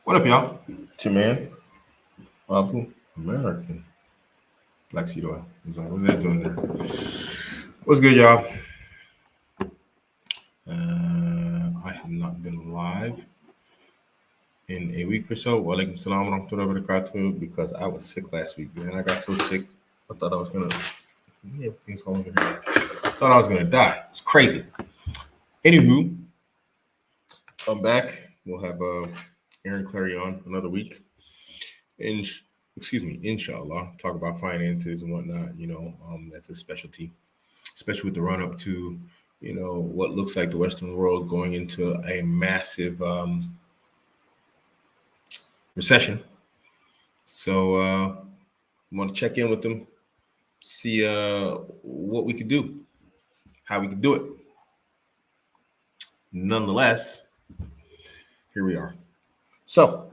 What up, y'all? It's your man, American Black Seed Oil. What's that doing there? What's good, y'all? I have not been live in a week or so. Walaikum salam wa rahmatullahi wa barakatuh, because I was sick last week, man. I got so sick, I thought I was gonna. Yeah, everything's going over here. I thought I was gonna die. It's crazy. Anywho, I'm back. We'll have Aaron Clary on another week. In, excuse me, inshallah, talk about finances and whatnot. That's a specialty, especially with the run up to, what looks like the Western world going into a massive recession. So I want to check in with them, see what we could do, how we could do it. Nonetheless, here we are. So,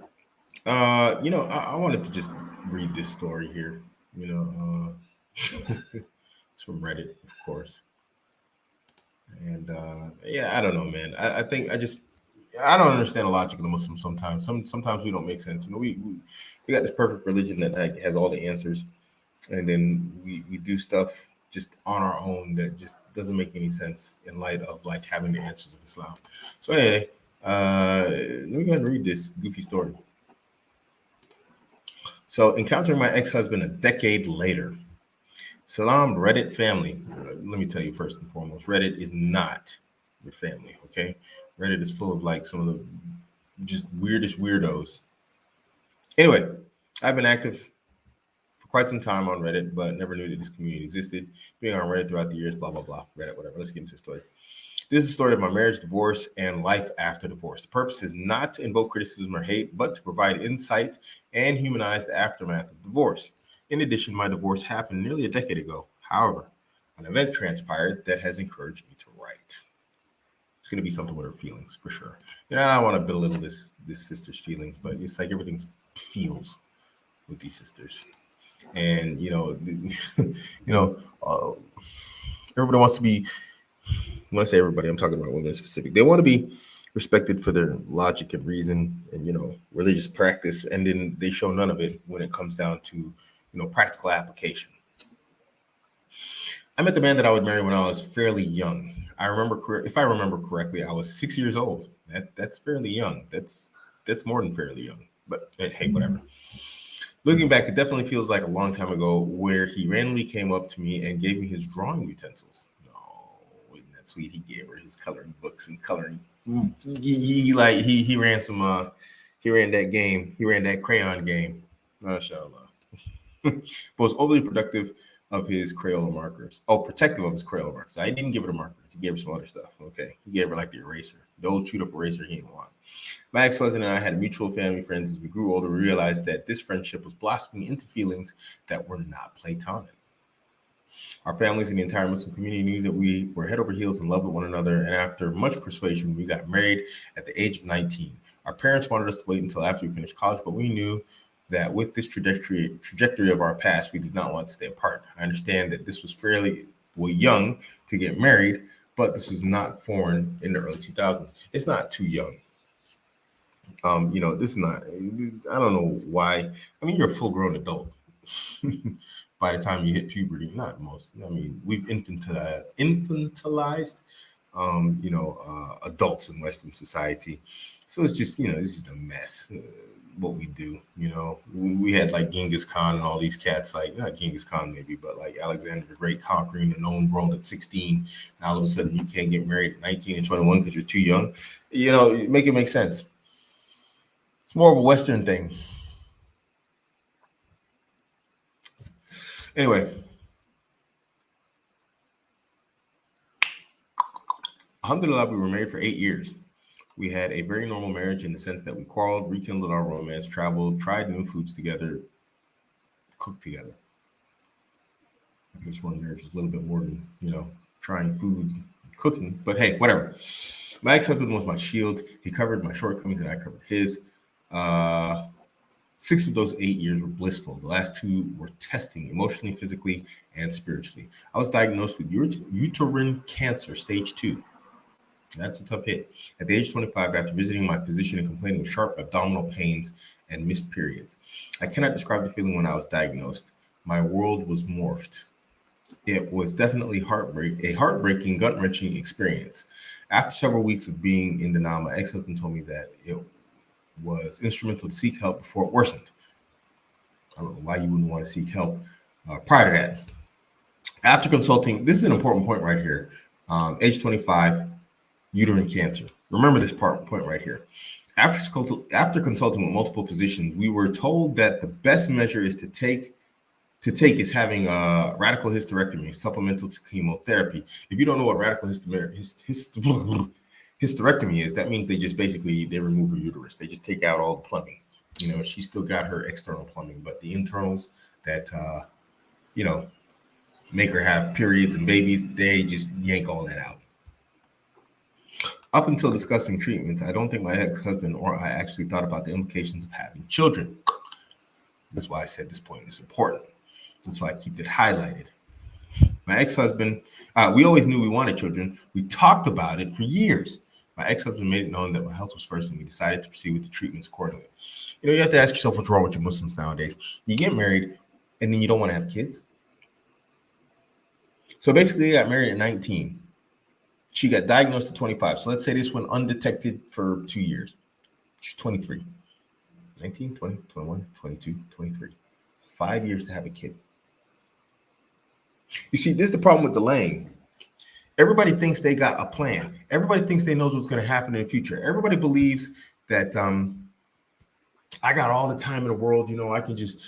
I wanted to just read this story here. It's from Reddit, of course. And yeah, I don't know, man. I think I don't understand the logic of the Muslims sometimes. Sometimes we don't make sense. We got this perfect religion that like, has all the answers, and then we do stuff just on our own that just doesn't make any sense in light of like having the answers of Islam. So anyway, let me go ahead and read this goofy story. So, encountering my ex-husband a decade later. Salam, Reddit family. Let me tell you first and foremost, Reddit is not your family, okay? Reddit is full of like some of the just weirdest weirdos. Anyway, I've been active for quite some time on Reddit, but never knew that this community existed. Being on Reddit throughout the years, blah, blah, blah, Reddit, whatever. Let's get into the story. This is a story of my marriage, divorce, and life after divorce. The purpose is not to invoke criticism or hate, but to provide insight and humanize the aftermath of divorce. In addition, my divorce happened nearly a decade ago. However, an event transpired that has encouraged me to write. It's going to be something with her feelings, for sure. I don't want to belittle this sister's feelings, but it's like everything feels with these sisters. And, everybody wants to be, when I say everybody, I'm talking about women specific. They want to be respected for their logic and reason and, religious practice. And then they show none of it when it comes down to, practical application. I met the man that I would marry when I was fairly young. If I remember correctly, I was 6 years old. That's fairly young. That's more than fairly young. But hey, whatever. Looking back, it definitely feels like a long time ago, where he randomly came up to me and gave me his drawing utensils. Wasn't that sweet? He gave her his coloring books and coloring. He ran some. He ran that game. He ran that crayon game. MashaAllah. But was overly productive of his Crayola markers. Oh, protective of his Crayola markers. I didn't give her the markers. He gave her some other stuff. Okay. He gave her like the eraser. The old chewed up eraser he didn't want. My ex-husband and I had mutual family friends. As we grew older, we realized that this friendship was blossoming into feelings that were not platonic. Our families and the entire Muslim community knew that we were head over heels in love with one another, and after much persuasion, we got married at the age of 19. Our parents wanted us to wait until after we finished college, but we knew that with this trajectory of our past, we did not want to stay apart. I understand that this was fairly young to get married, but this was not foreign in the early 2000s. It's not too young. This is not, I don't know why. I mean, you're a full grown adult by the time you hit puberty. Not most. I mean, we've infantilized adults in Western society. So it's just, it's just a mess. What we do, we had like Genghis Khan and all these cats, like not Genghis Khan maybe, but like Alexander the Great conquering the known world at 16. Now all of a sudden you can't get married at 19 and 21 because you're too young. Make it make sense. It's more of a Western thing. Anyway, alhamdulillah, we were married for 8 years. We had a very normal marriage in the sense that we quarreled, rekindled our romance, traveled, tried new foods together, cooked together. I guess one marriage is a little bit more than, trying foods, cooking, but hey, whatever. My ex-husband was my shield. He covered my shortcomings and I covered his. 6 of those 8 years were blissful. The last 2 were testing emotionally, physically, and spiritually. I was diagnosed with uterine cancer, stage 2. That's a tough hit. At the age of 25, after visiting my physician and complaining of sharp abdominal pains and missed periods, I cannot describe the feeling when I was diagnosed. My world was morphed. It was definitely a heartbreaking, gut-wrenching experience. After several weeks of being in denial, my ex-husband told me that it was instrumental to seek help before it worsened. I don't know why you wouldn't want to seek help prior to that. After consulting, this is an important point right here. Age 25, uterine cancer. Remember this point right here. After consulting with multiple physicians, we were told that the best measure is to take is having a radical hysterectomy, supplemental to chemotherapy. If you don't know what radical hysterectomy is, that means they just basically they remove her uterus. They just take out all the plumbing. You know, she still got her external plumbing, but the internals that you know make her have periods and babies, they just yank all that out. Up until discussing treatments, I don't think my ex-husband or I actually thought about the implications of having children. That's why I said this point is important. That's why I keep it highlighted. My ex-husband, we always knew we wanted children. We talked about it for years. My ex-husband made it known that my health was first, and we decided to proceed with the treatments accordingly. You know, you have to ask yourself what's wrong with you Muslims nowadays. You get married, and then you don't want to have kids. So basically, they got married at 19. She got diagnosed at 25. So let's say this went undetected for 2 years. She's 23. 19, 20, 21, 22, 23. 5 years to have a kid. You see, this is the problem with delaying. Everybody thinks they got a plan. Everybody thinks they knows what's going to happen in the future. Everybody believes that I got all the time in the world. You know, I can just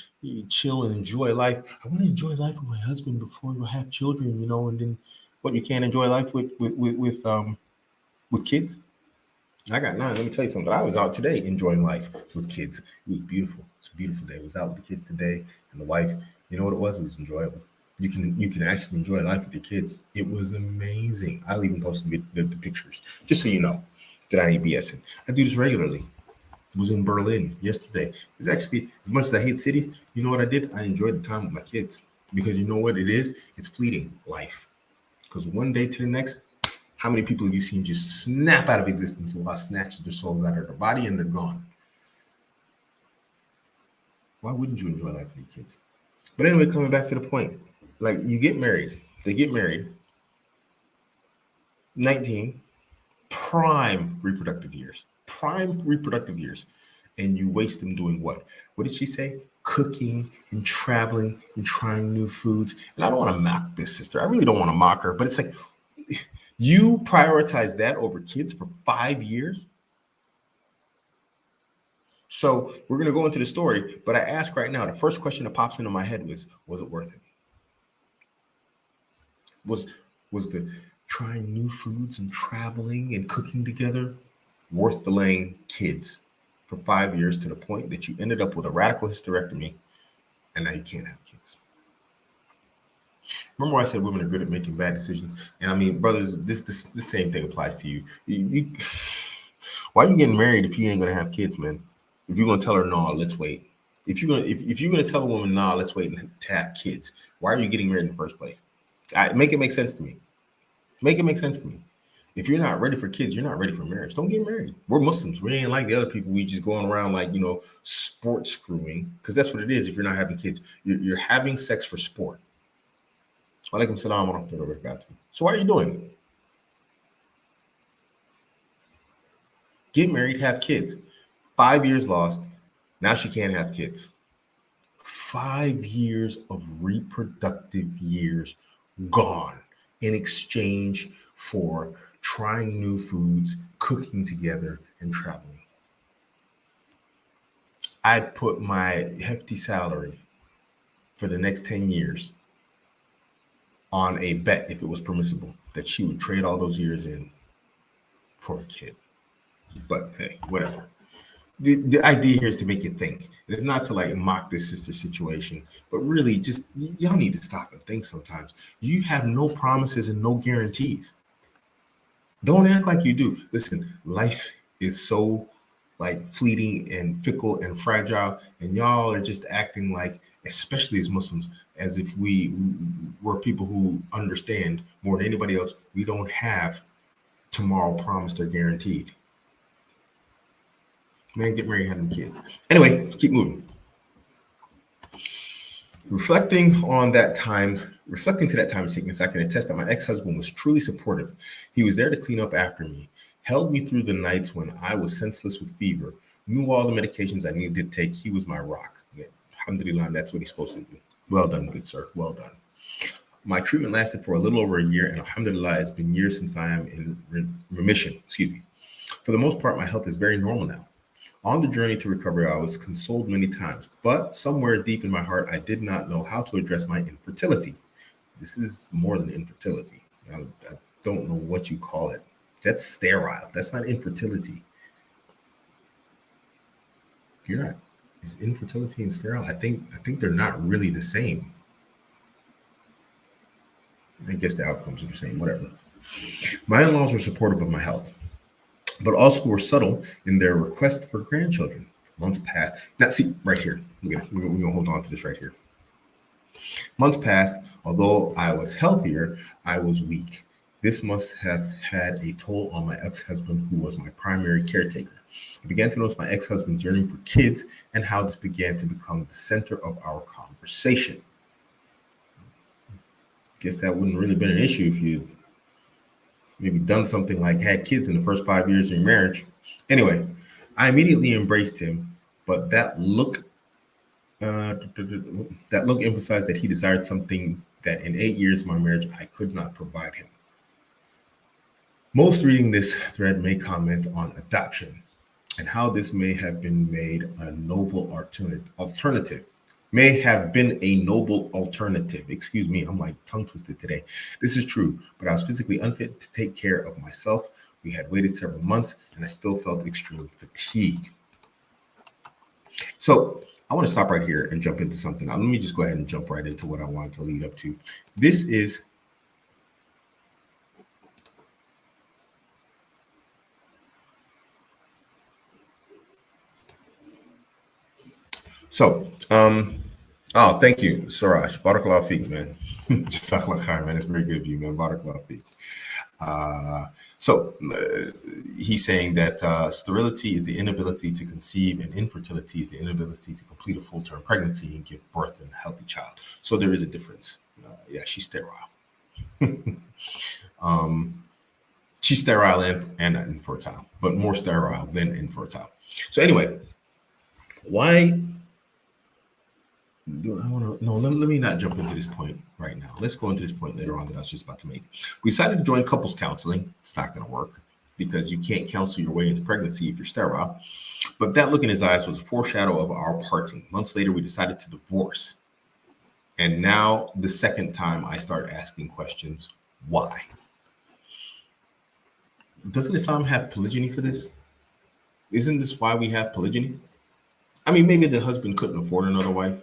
chill and enjoy life. I want to enjoy life with my husband before we have children. You know, and then what you can't enjoy life with kids. I got 9. Let me tell you something. I was out today enjoying life with kids. It was beautiful. It's a beautiful day. I was out with the kids today and the wife. You know what it was? It was enjoyable. You can actually enjoy life with your kids. It was amazing. I'll even post the pictures just so you know that I ain't BSing. I do this regularly. I was in Berlin yesterday. It's actually, as much as I hate cities, you know what I did? I enjoyed the time with my kids because you know what it is? It's fleeting life. Because one day to the next, how many people have you seen just snap out of existence and Allah snatches their souls out of their body and they're gone? Why wouldn't you enjoy life with your kids? But anyway, coming back to the point, like you get married, they get married, 19, prime reproductive years, and you waste them doing what? What did she say? Cooking and traveling and trying new foods. And I don't want to mock this sister. I really don't want to mock her, but it's like you prioritize that over kids for 5 years. So we're going to go into the story, but I ask right now, the first question that pops into my head was it worth it? Was the trying new foods and traveling and cooking together worth delaying kids for 5 years to the point that you ended up with a radical hysterectomy and now you can't have kids? Remember I said women are good at making bad decisions? And I mean, brothers, this same thing applies to you. Why are you getting married if you ain't going to have kids, man? If you're going to tell her, no, let's wait. If you're going to tell a woman, no, let's wait to have kids, why are you getting married in the first place? Make it make sense to me. Make it make sense to me. If you're not ready for kids, you're not ready for marriage. Don't get married. We're Muslims. We ain't like the other people. We just going around like, you know, sports screwing, because that's what it is. If you're not having kids, you're having sex for sport. Walaikum salam wa rahmatullahi wa barakatuh. So why are you doing it? Get married, have kids. 5 years lost. Now she can't have kids. 5 years of reproductive years gone in exchange for trying new foods, cooking together, and traveling. I'd put my hefty salary for the next 10 years on a bet, if it was permissible, that she would trade all those years in for a kid. But hey, whatever. The idea here is to make you think. It's not to like mock this sister situation, but really just y'all need to stop and think sometimes. You have no promises and no guarantees. Don't act like you do. Listen, life is so like fleeting and fickle and fragile, and y'all are just acting like, especially as Muslims, as if we were people who understand more than anybody else. We don't have tomorrow promised or guaranteed. Man, get married, having kids. Anyway, keep moving. Reflecting to that time of sickness, I can attest that my ex-husband was truly supportive. He was there to clean up after me, held me through the nights when I was senseless with fever, knew all the medications I needed to take. He was my rock. Yeah, alhamdulillah, that's what he's supposed to do. Well done, good sir. Well done. My treatment lasted for a little over a year, and alhamdulillah, it's been years since I am in remission. Excuse me. For the most part, my health is very normal now. On the journey to recovery, I was consoled many times, but somewhere deep in my heart, I did not know how to address my infertility. This is more than infertility. I don't know what you call it. That's sterile. That's not infertility. You're not. Is infertility and sterile? I think they're not really the same. I guess the outcomes are the same. Whatever. My in-laws were supportive of my health, but also were subtle in their request for grandchildren. Months passed. Now, see, right here. We're going to hold on to this right here. Months passed. Although I was healthier, I was weak. This must have had a toll on my ex-husband, who was my primary caretaker. I began to notice my ex-husband's yearning for kids and how this began to become the center of our conversation. Guess that wouldn't really been an issue if you'd maybe done something like had kids in the first 5 years of your marriage. Anyway, I immediately embraced him, but that look emphasized that he desired something that in 8 years of my marriage I could not provide him. Most reading this thread may comment on adoption and how this may have been made a noble alternative. May have been a noble alternative. Excuse me, I'm like tongue twisted today. This is true, but I was physically unfit to take care of myself. We had waited several months and I still felt extreme fatigue. So I want to stop right here and jump into something. Now, let me just go ahead and jump right into what I wanted to lead up to. This is oh, thank you, Suraj. Barakallahu feek, man. Jazakallah khair, man. It's very good of you, man. Barakallahu feek. He's saying that sterility is the inability to conceive, and infertility is the inability to complete a full-term pregnancy and give birth in a healthy child. So there is a difference. Yeah, she's sterile. She's sterile and infertile, but more sterile than infertile. So anyway, why do I want to? No, let me not jump into this point right now. Let's go into this point later on that I was just about to make. We decided to join couples counseling. It's not going to work because you can't counsel your way into pregnancy if you're sterile. But that look in his eyes was a foreshadow of our parting. Months later, we decided to divorce. And now the second time I start asking questions, why? Doesn't Islam have polygyny for this? Isn't this why we have polygyny? I mean, maybe the husband couldn't afford another wife,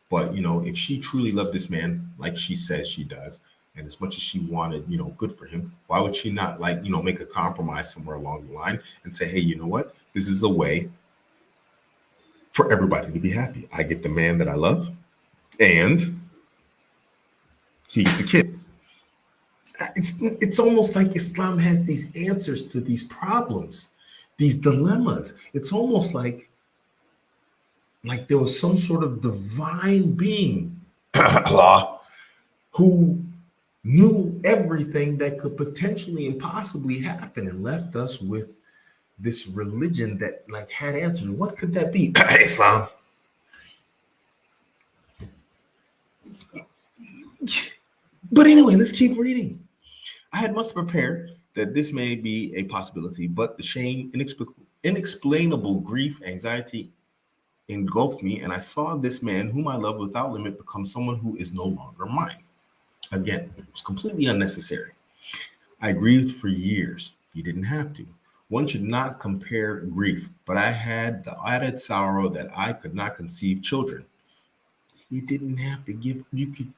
but, if she truly loved this man, like she says she does, and as much as she wanted, good for him, why would she not make a compromise somewhere along the line and say, hey, you know what? This is a way for everybody to be happy. I get the man that I love and he gets a kid. It's almost like Islam has these answers to these problems, these dilemmas. It's almost like there was some sort of divine being, Allah, who knew everything that could potentially and possibly happen and left us with this religion that had answers. What could that be? Islam. But anyway, let's keep reading. I had much to prepare that this may be a possibility, but the shame, inexplainable grief, anxiety engulfed me, and I saw this man whom I love without limit become someone who is no longer mine. Again, it was completely unnecessary. I grieved for years. You didn't have to. One should not compare grief, but I had the added sorrow that I could not conceive children. You didn't have to give, you could.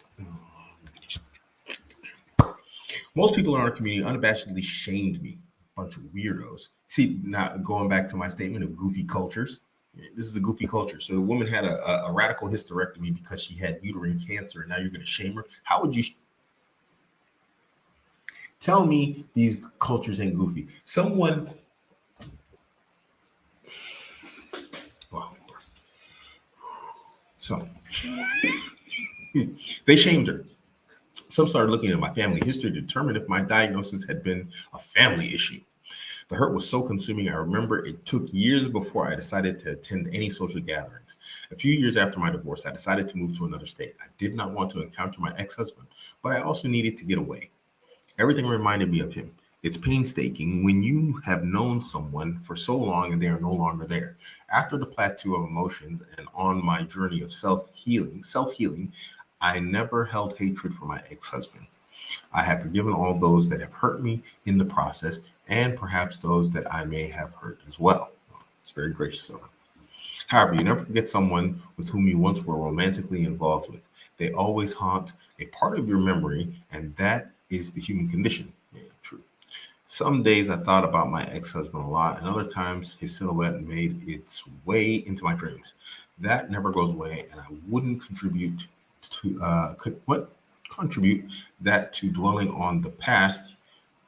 Most people in our community unabashedly shamed me. A bunch of weirdos. See, now going back to my statement of goofy cultures, this is a goofy culture. So the woman had a radical hysterectomy because she had uterine cancer, and now you're going to shame her? How would you? Tell me these cultures ain't goofy. Someone, well, so they shamed her. Some started looking at my family history to determine if my diagnosis had been a family issue. The hurt was so consuming, I remember it took years before I decided to attend any social gatherings. A few years after my divorce, I decided to move to another state. I did not want to encounter my ex-husband, but I also needed to get away. Everything reminded me of him. It's painstaking when you have known someone for so long and they are no longer there. After the plateau of emotions and on my journey of self-healing, I never held hatred for my ex-husband. I have forgiven all those that have hurt me in the process and perhaps those that I may have hurt as well. It's very gracious of her. However, you never forget someone with whom you once were romantically involved with. They always haunt a part of your memory, and that is the human condition. Yeah, true. Some days I thought about my ex-husband a lot, and other times his silhouette made its way into my dreams. That never goes away, and I wouldn't contribute that to dwelling on the past.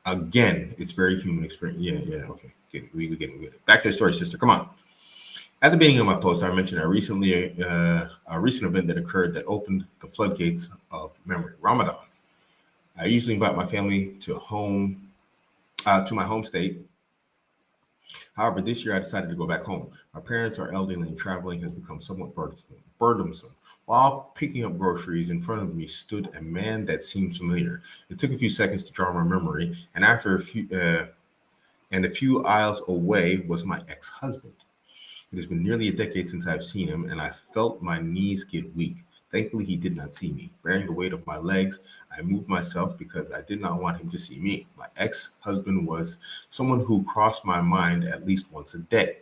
Again, it's very human experience. Yeah, okay. We're getting good. Back to the story, sister. Come on. At the beginning of my post, I mentioned a recent event that occurred that opened the floodgates of memory. Ramadan. I usually invite my family to my home state. However, this year I decided to go back home. My parents are elderly and traveling has become somewhat burdensome. While picking up groceries, in front of me stood a man that seemed familiar. It took a few seconds to draw my memory, and after a few aisles away was my ex-husband. It has been nearly a decade since I've seen him, and I felt my knees get weak. Thankfully, he did not see me. Bearing the weight of my legs, I moved myself because I did not want him to see me. My ex-husband was someone who crossed my mind at least once a day,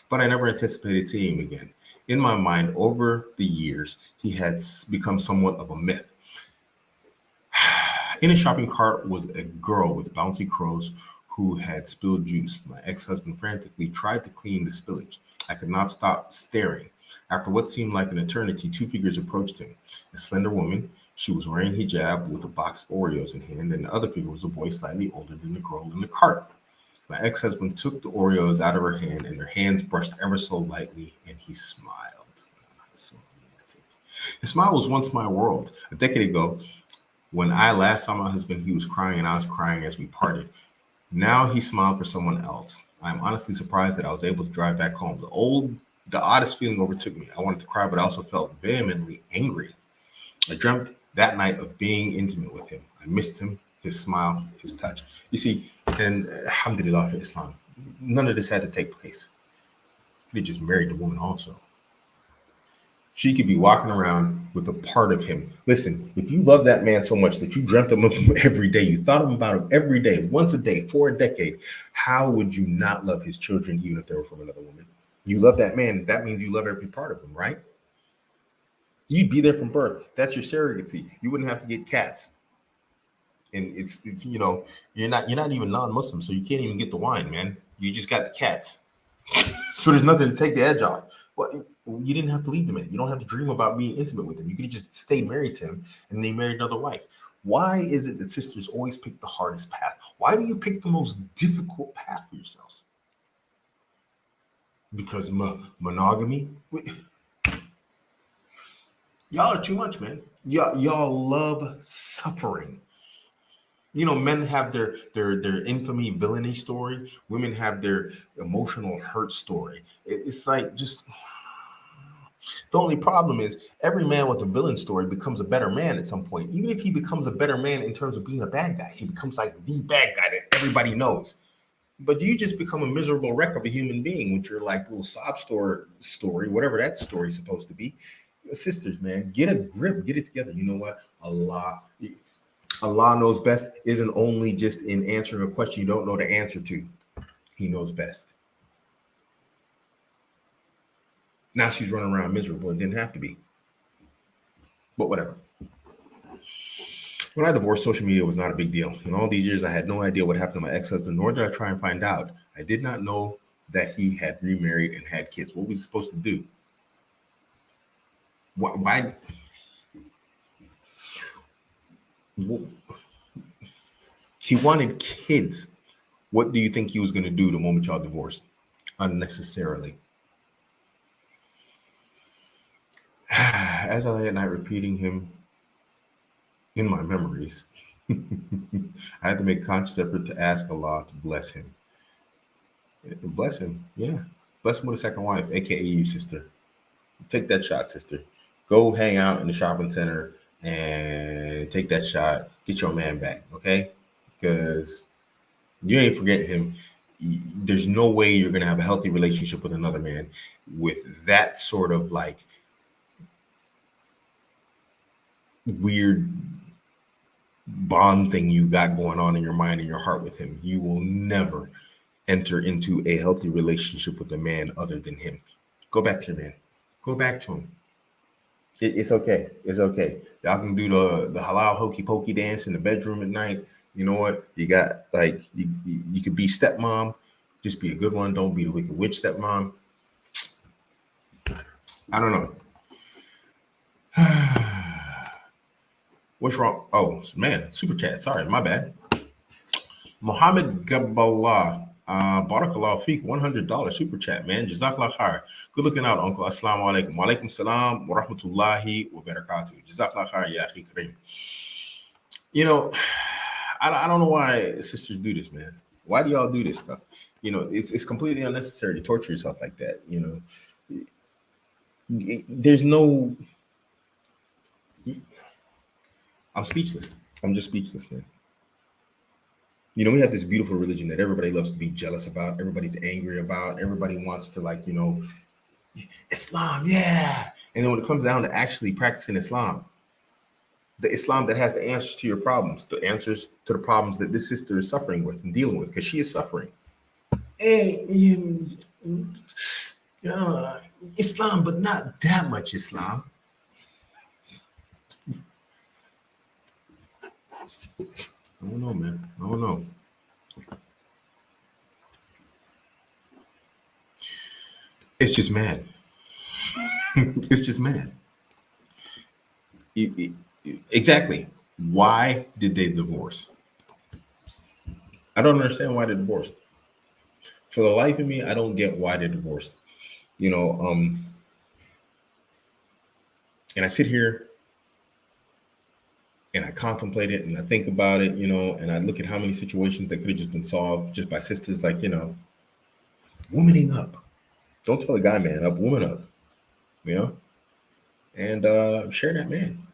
but I never anticipated seeing him again. In my mind, over the years, he had become somewhat of a myth. In a shopping cart was a girl with bouncy curls who had spilled juice. My ex-husband frantically tried to clean the spillage. I could not stop staring. After what seemed like an eternity, two figures approached him. A slender woman, she was wearing hijab with a box of Oreos in hand, and the other figure was a boy slightly older than the girl in the cart. My ex-husband took the Oreos out of her hand, and their hands brushed ever so lightly, and he smiled. So romantic. His smile was once my world. A decade ago, when I last saw my husband, he was crying, and I was crying as we parted. Now he smiled for someone else. I'm honestly surprised that I was able to drive back home. The oddest feeling overtook me. I wanted to cry, but I also felt vehemently angry. I dreamt that night of being intimate with him. I missed him, his smile, his touch. You see, and alhamdulillah for Islam, none of this had to take place. He could have just married the woman also. She could be walking around with a part of him. Listen, if you love that man so much that you dreamt of him every day, you thought about him every day, once a day, for a decade, how would you not love his children even if they were from another woman? You love that man. That means you love every part of him, right? You'd be there from birth. That's your surrogacy. You wouldn't have to get cats. And it's you're not even non-Muslim, so you can't even get the wine, man. You just got the cats. So there's nothing to take the edge off. Well, you didn't have to leave the man. You don't have to dream about being intimate with him. You could just stay married to him and then he married another wife. Why is it that sisters always pick the hardest path? Why do you pick the most difficult path for yourselves? Because monogamy? Y'all are too much, man. Y'all love suffering. You know, men have their infamy villainy story. Women have their emotional hurt story. It's like just the only problem is every man with a villain story becomes a better man at some point. Even if he becomes a better man in terms of being a bad guy, he becomes like the bad guy that everybody knows. But you just become a miserable wreck of a human being with your like little sob story, whatever that story is supposed to be. Sisters, man, get a grip, get it together. You know what? Allah knows best isn't only just in answering a question you don't know the answer to. He knows best. Now she's running around miserable and didn't have to be. But whatever. When I divorced, social media was not a big deal. In all these years, I had no idea what happened to my ex-husband, nor did I try and find out. I did not know that he had remarried and had kids. What was he supposed to do? Why? He wanted kids. What do you think he was going to do the moment y'all divorced? Unnecessarily. As I lay at night repeating him in my memories, I had to make a conscious effort to ask Allah to bless him. Bless him, yeah. Bless him with a second wife, aka you, sister. Take that shot, sister. Go hang out in the shopping center and take that shot. Get your man back, okay? Because you ain't forgetting him. There's no way you're gonna have a healthy relationship with another man with that sort of like weird bond thing you got going on in your mind and your heart with him. You will never enter into a healthy relationship with a man other than him. Go back to your man. Go back to him. It's okay. It's okay. Y'all can do the halal hokey pokey dance in the bedroom at night. You know what? You got like you could be stepmom. Just be a good one. Don't be the wicked witch stepmom. I don't know. What's wrong? Oh man, super chat. Sorry, my bad. Mohammed Gabballah, Barakallah Feek, $100 super chat, man. Jazakallah khair. Good looking out, Uncle. Assalamu alaikum. Wa alaikum salam wa rahmatullahi wa barakatuh. Jazakallah khair, ya akhi kareem. You know, I don't know why sisters do this, man. Why do y'all do this stuff? You know, it's completely unnecessary to torture yourself like that. You know, there's no. I'm speechless. I'm just speechless, man. You know, we have this beautiful religion that everybody loves to be jealous about. Everybody's angry about. Everybody wants to, like, you know, Islam, yeah. And then when it comes down to actually practicing Islam, the Islam that has the answers to your problems, the answers to the problems that this sister is suffering with and dealing with, because she is suffering. Islam, but not that much Islam. I don't know, man. I don't know. It's just mad. It's just mad. Exactly. Why did they divorce? I don't understand why they divorced. For the life of me, I don't get why they divorced. You know, and I sit here and I contemplate it and I think about it, you know, and I look at how many situations that could have just been solved just by sisters like, you know, womaning up. Don't tell a guy man up, woman up, you know, and share that man.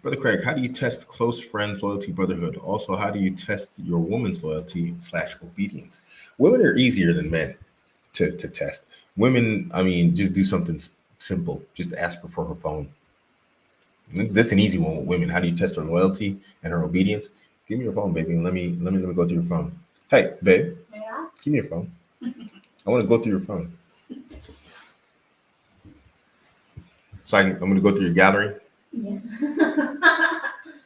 Brother Craig, how do you test close friends' loyalty, brotherhood? Also, how do you test your woman's loyalty / obedience? Women are easier than men to test. Women, I mean, just do something simple. Just ask her for her phone. That's an easy one with women. How do you test her loyalty and her obedience? Give me your phone, baby, and let me go through your phone. Hey, babe, yeah? Give me your phone. I want to go through your phone. So I'm going to go through your gallery. Yeah.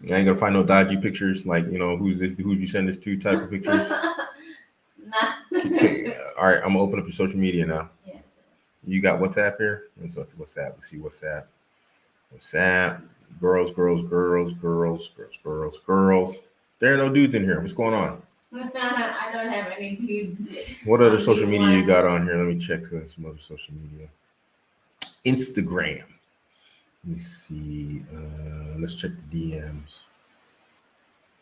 I ain't gonna find no dodgy pictures like, you know, who's this? Who'd you send this to? Type of pictures. Nah. Okay. All right, I'm gonna open up your social media now. Yeah. You got WhatsApp here? Let's see WhatsApp. Let's see WhatsApp. WhatsApp. Girls. There are no dudes in here. What's going on? I don't have any dudes. What other social media you got on here? Let me check some other social media. Instagram. Let me see. Let's check the DMs.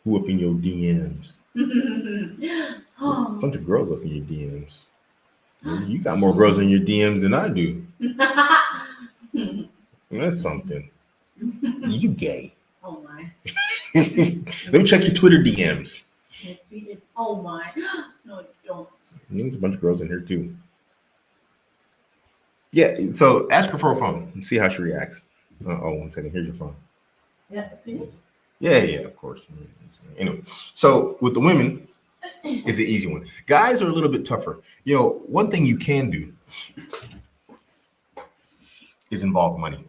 Who up in your DMs? A bunch of girls up in your DMs. You got more girls in your DMs than I do. That's something. You gay. Oh my. Let me check your Twitter DMs. Oh my. No, don't. There's a bunch of girls in here too. Yeah, so ask her for a phone and see how she reacts. Oh, 1 second. Here's your phone. Yeah, finished? Yeah, of course. Anyway, so with the women, it's an easy one. Guys are a little bit tougher. You know, one thing you can do is involve money.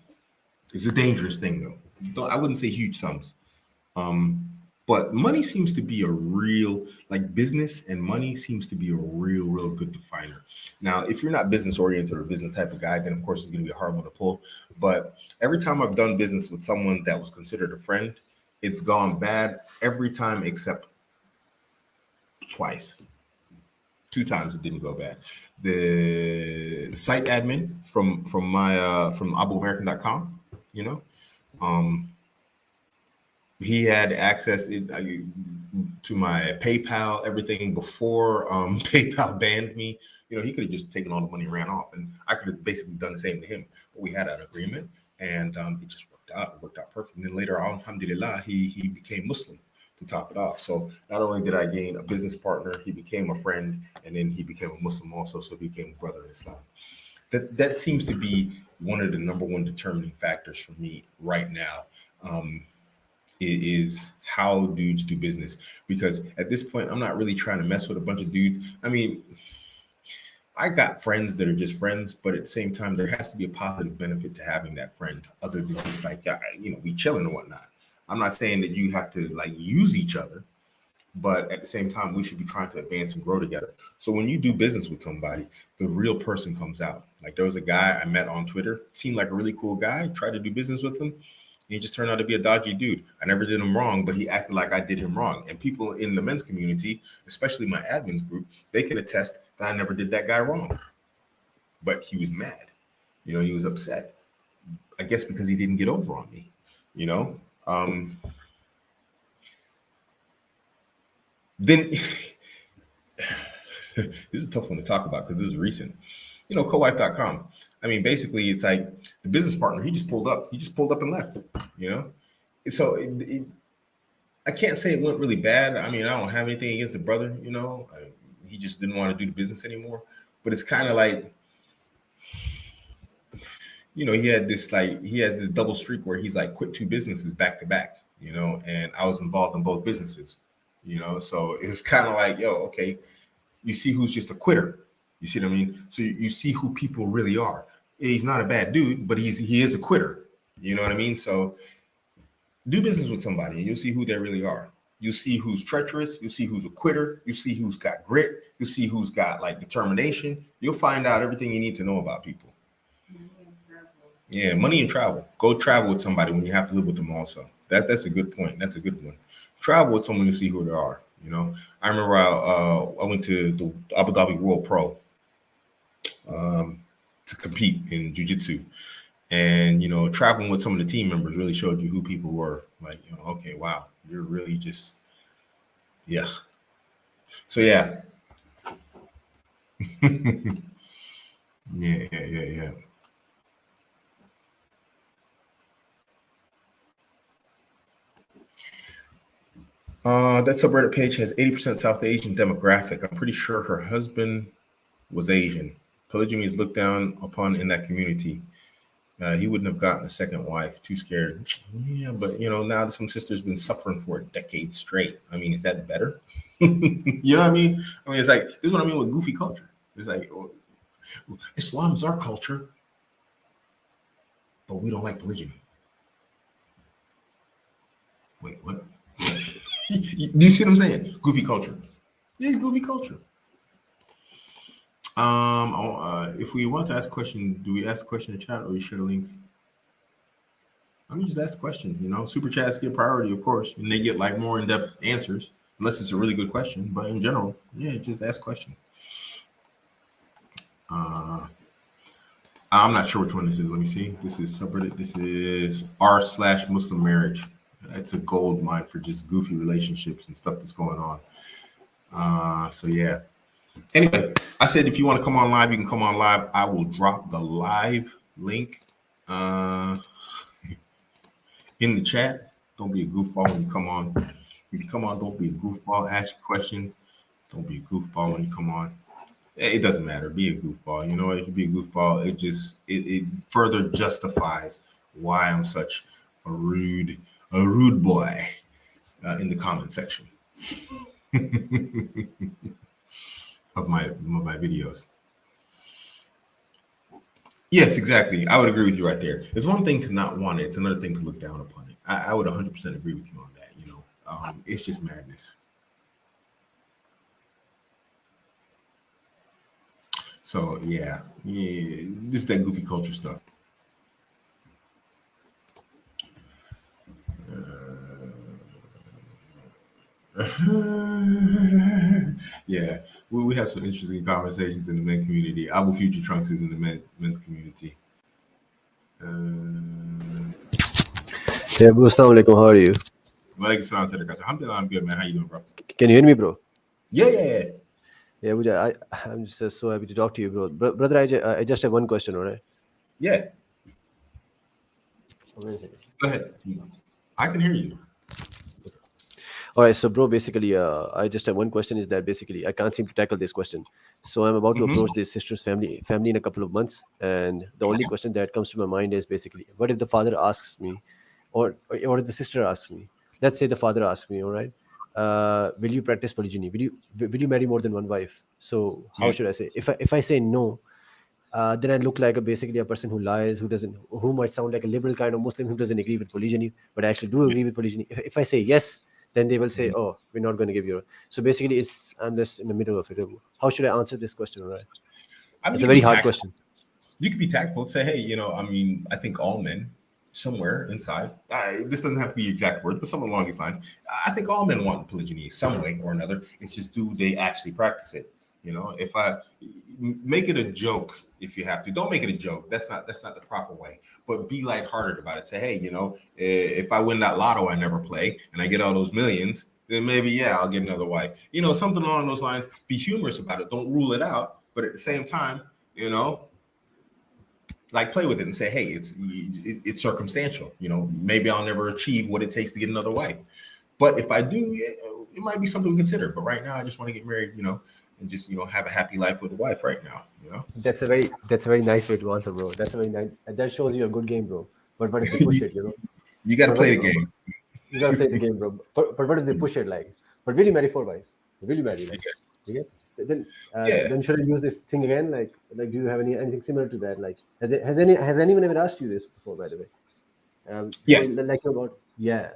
It's a dangerous thing, though. I wouldn't say huge sums. But money seems to be a real, like business and money seems to be a real good definer. Now, if you're not business oriented or business type of guy, then of course it's going to be a hard one to pull. But every time I've done business with someone that was considered a friend, It's gone bad every time except twice. 2 times it didn't go bad. The site admin from Abuamerican.com, you know, he had access to my PayPal, everything before PayPal banned me. He could have just taken all the money and ran off, and I could have basically done the same to him. But we had an agreement, and it just worked out. It worked out perfect. And then later on, alhamdulillah, he became Muslim to top it off. So not only did I gain a business partner, he became a friend, and then he became a Muslim also. So he became a brother in Islam. That seems to be one of the number one determining factors for me right now. It is how dudes do business, because at this point I'm not really trying to mess with a bunch of dudes. I mean, I got friends that are just friends, but at the same time there has to be a positive benefit to having that friend other than just like, we chilling and whatnot. I'm not saying that you have to like use each other, but at the same time we should be trying to advance and grow together. So when you do business with somebody, the real person comes out. Like there was a guy I met on Twitter, seemed like a really cool guy, tried to do business with him. He just turned out to be a dodgy dude. I never did him wrong, but he acted like I did him wrong. And people in the men's community, especially my admins group, they can attest that I never did that guy wrong. But he was mad. He was upset. I guess because he didn't get over on me. Then this is a tough one to talk about because this is recent. cowife.com. I mean, basically, it's like the business partner. He just pulled up. He just pulled up and left. So I can't say it went really bad. I mean, I don't have anything against the brother. He just didn't want to do the business anymore. But it's kind of like, he has this double streak where he's like quit 2 businesses back to back. And I was involved in both businesses. So it's kind of like, okay, you see who's just a quitter. You see what I mean? So you see who people really are. He's not a bad dude, but he is a quitter. You know what I mean? So do business with somebody and you'll see who they really are. You see who's treacherous. You see who's a quitter. You see who's got grit. You see who's got like determination. You'll find out everything you need to know about people. Yeah, money and travel. Go travel with somebody when you have to live with them also. That's a good point. That's a good one. Travel with someone to see who they are. I remember I went to the Abu Dhabi World Pro to compete in jiu-jitsu, and traveling with some of the team members really showed you who people were. Like, okay, wow, you're really just, yeah. So yeah. Yeah. That subreddit page has 80% South Asian demographic. I'm pretty sure her husband was Asian. Polygamy is looked down upon in that community. He wouldn't have gotten a second wife. Too scared. Yeah, but now some sister's been suffering for a decade straight. I mean, is that better? You know what I mean? I mean, it's like, this is what I mean with goofy culture. It's like, Islam is our culture, but we don't like polygamy. Wait, what? Do you see what I'm saying? Goofy culture. Yeah, goofy culture. If we want to ask a question, do we ask a question in chat or we share the link? Let me just ask a question. Super chats get priority, of course, and they get like more in-depth answers, unless it's a really good question. But in general, yeah, just ask a question. I'm not sure which one this is. Let me see. This is subreddit. This is r/Muslim marriage. It's a gold mine for just goofy relationships and stuff that's going on. So yeah. Anyway, I said if you want to come on live, you can come on live. I will drop the live link in the chat. Don't be a goofball when you come on. If you come on, don't be a goofball. Ask questions. Don't be a goofball when you come on. It doesn't matter. Be a goofball. You know what? If you be a goofball, it further justifies why I'm such a rude boy in the comment section of my videos. Yes, exactly. I would agree with you right there. It's one thing to not want it. It's another thing to look down upon it. I would 100% agree with you on that. It's just madness. So yeah, this is that goofy culture stuff. Yeah, we have some interesting conversations in the men community. Abu Future Trunks is in the men's community. Yeah, bro, assalamu alaikum. How are you? Walaikum salam to the guys. Alhamdulillah, I'm good, man. How you doing, bro? Can you hear me, bro? Yeah. Yeah, I'm just so happy to talk to you, bro. Brother, I just have one question, all right? Yeah. Wait a second. Go ahead. I can hear you. All right, so bro, basically, I just have one question. Is that basically I can't seem to tackle this question. So I'm about to approach this sister's family in a couple of months, and the only question that comes to my mind is basically, what if the father asks me, or if the sister asks me? Let's say the father asks me, all right, will you practice polygyny? Will you marry more than one wife? So how Yeah. should I say? If I say no, then I look like basically a person who lies, who might sound like a liberal kind of Muslim who doesn't agree with polygyny, but I actually do agree with polygyny. If I say yes, then they will say, "Oh, we're not going to give you." So basically, I'm just in the middle of it. How should I answer this question? All right, I mean, it's you a could very be hard tactful. question. You could be tactful. Say, hey, I mean, I think all men, somewhere inside, this doesn't have to be exact words, but somewhere along these lines, I think all men want polygyny some way or another. It's just, do they actually practice it? If I make it a joke, if you have to, don't make it a joke. That's not the proper way. But be lighthearted about it. Say, hey, if I win that lotto I never play and I get all those millions, then maybe I'll get another wife. Something along those lines. Be humorous about it. Don't rule it out. But at the same time, like play with it and say, hey, it's circumstantial. Maybe I'll never achieve what it takes to get another wife. But if I do, it might be something we consider. But right now, I just want to get married, and just have a happy life with a wife right now. That's a very nice way to answer, bro. That's a very nice. That shows you a good game, bro. But what if they push it? You got to But what play if, the game. you gotta play the game, bro. But what if they push it like? But really marry four wives? Really marry like? You get? Yeah. Then should I use this thing again? Do you have anything similar to that? Like, has anyone ever asked you this before? By the way, Yes. like about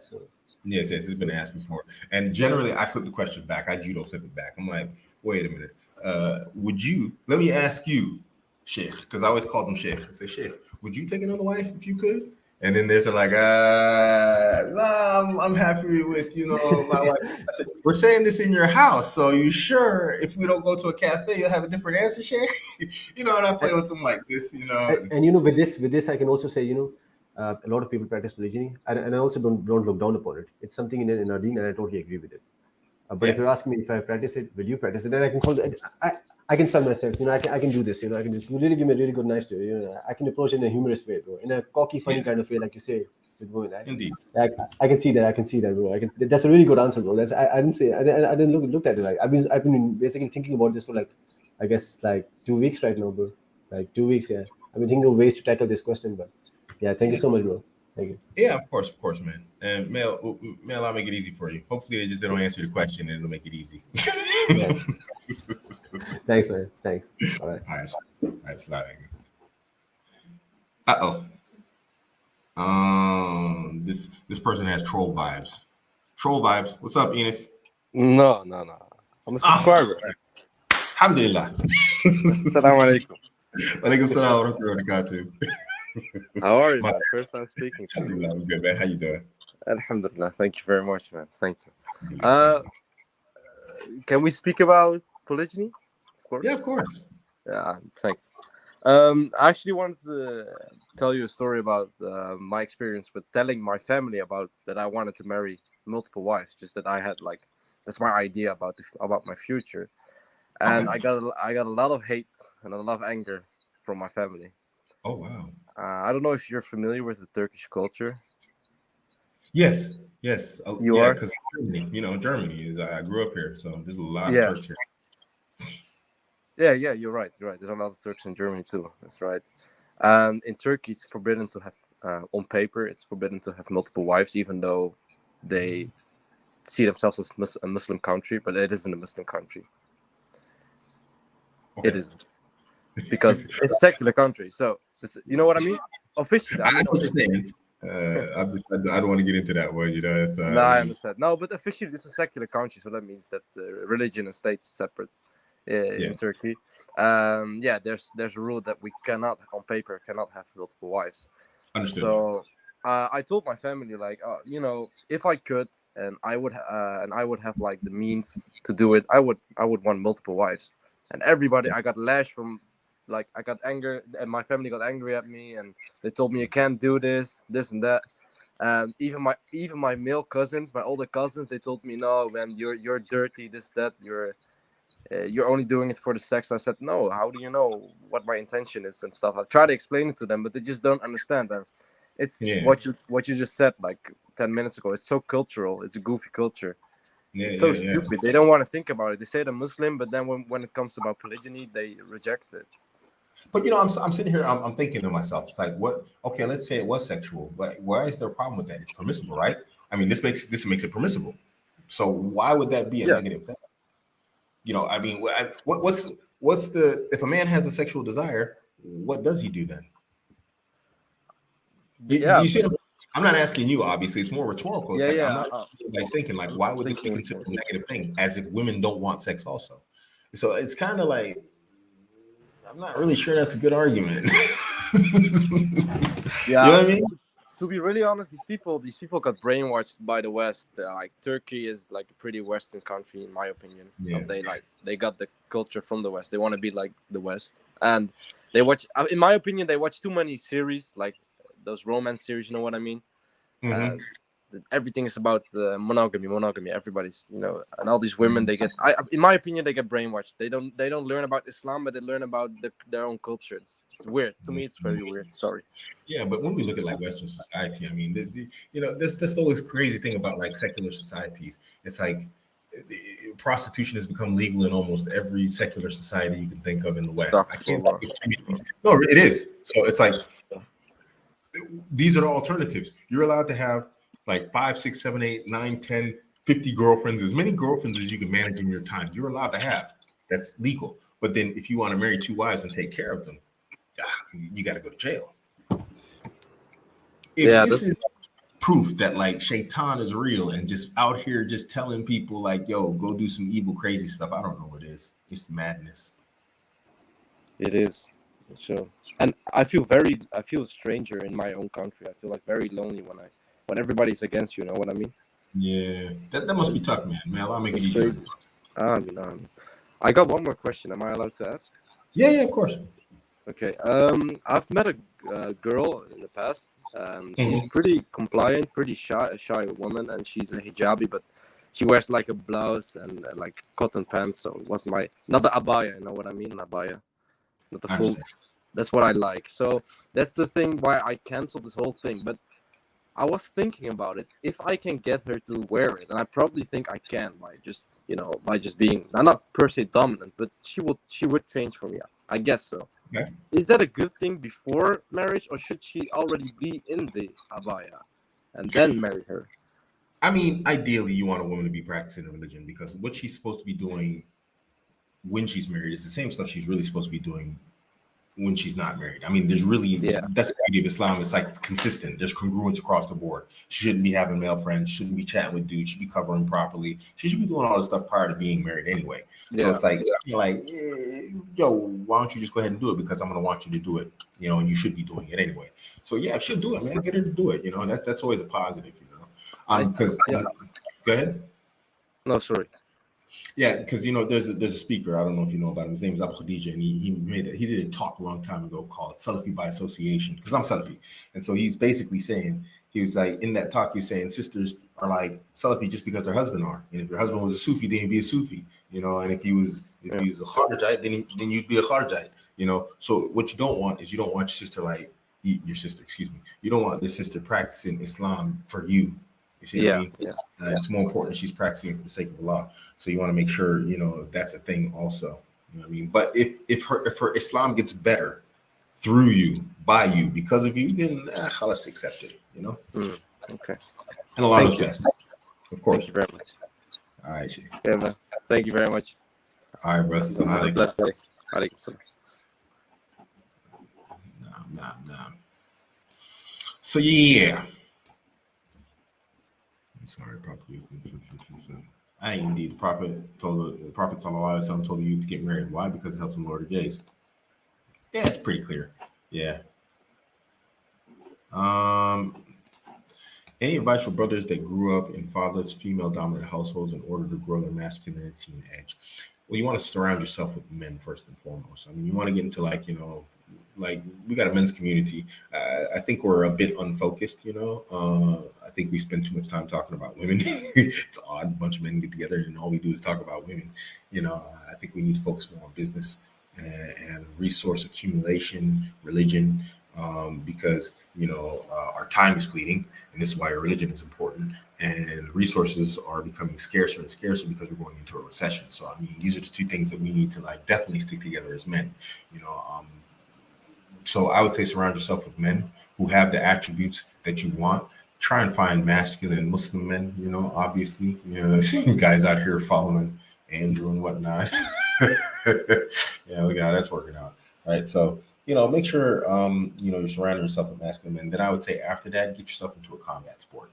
So Yes, it's been asked before. And generally, I flip the question back. I judo flip it back. I'm like, wait a minute. Let me ask you, Sheikh, because I always call them Sheikh. I say, Sheikh, would you take another wife if you could? And then they're like, nah, I'm happy with, my wife. I said, we're saying this in your house. So are you sure if we don't go to a cafe, you'll have a different answer, Sheikh? And I play with them like this. and with this I can also say, a lot of people practice polygyny, and I also don't look down upon it. It's something in our deen, and I totally agree with it. But if Yeah, you're asking me if I practice it, will you practice it? Then I can call it. I can sell myself. I can do this. I can do this. You really give me a really good nice story. I can approach it in a humorous way, bro. In a cocky, funny yes, kind of way, like you say with women. Right? indeed. I can see that. I can see that, bro. That's a really good answer, bro. I didn't say. I didn't look at it. Like I've been basically thinking about this for I guess 2 weeks right now, bro. Like 2 weeks. Yeah. I've been thinking of ways to tackle this question, but yeah. Thank you Yeah. so much, bro. Thank you. Yeah, of course, man. And Mel, I'll make it easy for you. Hopefully, they don't answer the question, and it'll make it easy. Yeah. Thanks, man. Thanks. All right. All right, sliding. Uh-oh. This person has troll vibes. Troll vibes. What's up, Enos? No. I'm a subscriber. Alhamdulillah. Assalamu alaikum. Walaikum salam wa rahmatullahi wa barakatuh. How are you, man? First time speaking to you. Alhamdulillah, I'm good, man. How you doing? Alhamdulillah. Thank you very much, man. Thank you. Can we speak about polygyny? Of course. Yeah, of course. Yeah, thanks. I actually wanted to tell you a story about my experience with telling my family about that I wanted to marry multiple wives. Just that I had that's my idea about my future, and Okay. I got a lot of hate and a lot of anger from my family. Oh wow. I don't know if you're familiar with the Turkish culture. Yes. You Yeah, are? because Germany is. I grew up here, so there's a lot of Yeah. Turks here. Yeah, you're right. There's a lot of Turks in Germany too. That's right. In Turkey, it's forbidden to have, on paper, it's forbidden to have multiple wives, even though they see themselves as a Muslim country, but it isn't a Muslim country. Okay. It isn't. Because it's a secular country. So, you know what I mean? Officially. I know what you're saying. I don't want to get into that one. It's, No, I understand. No, but officially, this is a secular country, so that means that religion and state is separate in Turkey. There's a rule that we cannot, on paper, have multiple wives. Understood. So I told my family, if I could, and I would have like the means to do it, I would want multiple wives. And everybody, I got lashed from, like, I got anger, and my family got angry at me, and they told me you can't do this and that. And even my male cousins, my older cousins, they told me, no man, you're dirty, this that, you're only doing it for the sex. I said, no, how do you know what my intention is and stuff? I try to explain it to them, but they just don't understand. And it's Yeah, what you just said like 10 minutes ago. It's so cultural. It's a goofy culture. yeah, It's yeah, so yeah. stupid. They don't want to think about it. They say they're Muslim, but then when it comes about polygyny, they reject it. But I'm sitting here, I'm thinking to myself, it's like, what? Okay, let's say it was sexual, but why is there a problem with that? It's permissible, right? I mean, this makes it permissible. So why would that be a Yeah, negative thing? I mean, what's the if a man has a sexual desire, what does he do then? Do yeah, you see? I'm not asking you. Obviously, it's more rhetorical. It's yeah, like I'm yeah. not like thinking like, why I'm would this be thinking the considered same. a negative thing? As if women don't want sex also. So it's kind of like I'm not really sure that's a good argument. You know Yeah, what I mean? to be really honest, these people got brainwashed by the West. Like Turkey is like a pretty Western country, in my opinion. Yeah. They got the culture from the West. They want to be like the West, and they watch. In my opinion, they watch too many series, like those romance series. You know what I mean? Mm-hmm. And everything is about monogamy. Everybody's, and all these women, they get. In my opinion, they get brainwashed. They don't learn about Islam, but they learn about their own culture. It's weird to me. It's very weird. Sorry. Yeah, but when we look at like Western society, I mean, that's the always crazy thing about like secular societies. It's like prostitution has become legal in almost every secular society you can think of in the West. I can't think of too many. No, it is. So it's like these are the alternatives. You're allowed to have like 5, 6, 7, 8, 9, 10, 50 girlfriends, as many girlfriends as you can manage in your time. You're allowed to have. That's legal. But then if you want to marry 2 wives and take care of them, you got to go to jail. If Yeah, this is proof that like Shaitan is real and just out here just telling people like, yo, go do some evil, crazy stuff, I don't know what it is. It's madness. it is. So, and I feel a stranger in my own country. I feel like very lonely when everybody's against you. You know what I mean? Yeah, that must be tough, man. Man, I'll make it It's easier. crazy. I got one more question. Am I allowed to ask? Yeah, of course. Okay. I've met a girl in the past. She's pretty compliant, pretty shy woman, and she's a hijabi, but she wears like a blouse and like cotton pants. So it was not the abaya. You know what I mean? Abaya, not the I full. understand. That's what I like. So that's the thing why I canceled this whole thing. But I was thinking about it. If I can get her to wear it, and I probably think I can by just being, I'm not per se dominant, but she would change for me. I guess so. Okay. Is that a good thing before marriage, or should she already be in the abaya and then marry her? I mean, ideally, you want a woman to be practicing a religion because what she's supposed to be doing when she's married is the same stuff she's really supposed to be doing when she's not married. I mean, Yeah. that's the beauty of Islam. It's like it's consistent. There's congruence across the board. She shouldn't be having male friends. Shouldn't be chatting with dudes. Should be covering properly. She should be doing all this stuff prior to being married anyway. So Yeah. it's like, yo, why don't you just go ahead and do it? Because I'm going to want you to do it, and you should be doing it anyway. So yeah, if she'll do it, man, get her to do it. That's always a positive, because go ahead. No, sorry. Yeah, because there's a speaker. I don't know if you know about him. His name is Abu Khadija, and he did a talk a long time ago called Salafi by Association. Because I'm Salafi, and so he's basically saying, he was like, in that talk, he's saying sisters are like Salafi just because their husband are, and if your husband was a Sufi, then he'd be a Sufi, and if he was a Kharijite, then you'd be a Kharijite, So what you don't want is you don't want your sister, excuse me, you don't want this sister practicing Islam for you. You see what I mean? Yeah. It's more important that she's practicing it for the sake of Allah. So you want to make sure, that's a thing also. You know what I mean? But if her Islam gets better through you, by you, because of you, then khalas, accept it, Okay. And Allah knows best. Of course. Thank you very much. All right, Sheikh. Yeah, man. Thank you very much. All right, bro. Blessed day. Alaikum salam. Nah. So yeah. Sorry, properly. Indeed, the Prophet Sallallahu Alaihi Wasallam told the youth to get married. Why? Because it helps them lower the gaze. Yeah, it's pretty clear. Yeah. Any advice for brothers that grew up in fatherless, female-dominant households in order to grow their masculinity and edge? Well, you want to surround yourself with men first and foremost. I mean, you want to get into like we got a men's community. I think we're a bit unfocused. I think we spend too much time talking about women. It's odd, a bunch of men get together and all we do is talk about women. I think we need to focus more on business and resource accumulation, religion, because our time is fleeting, and this is why religion is important. And resources are becoming scarcer and scarcer because we're going into a recession. So I mean, these are the two things that we need to definitely stick together as men. So I would say surround yourself with men who have the attributes that you want. Try and find masculine Muslim men. Obviously, guys out here following Andrew and whatnot. Look how that's working out. All right, so make sure you're surrounding yourself with masculine men. Then I would say after that, get yourself into a combat sport,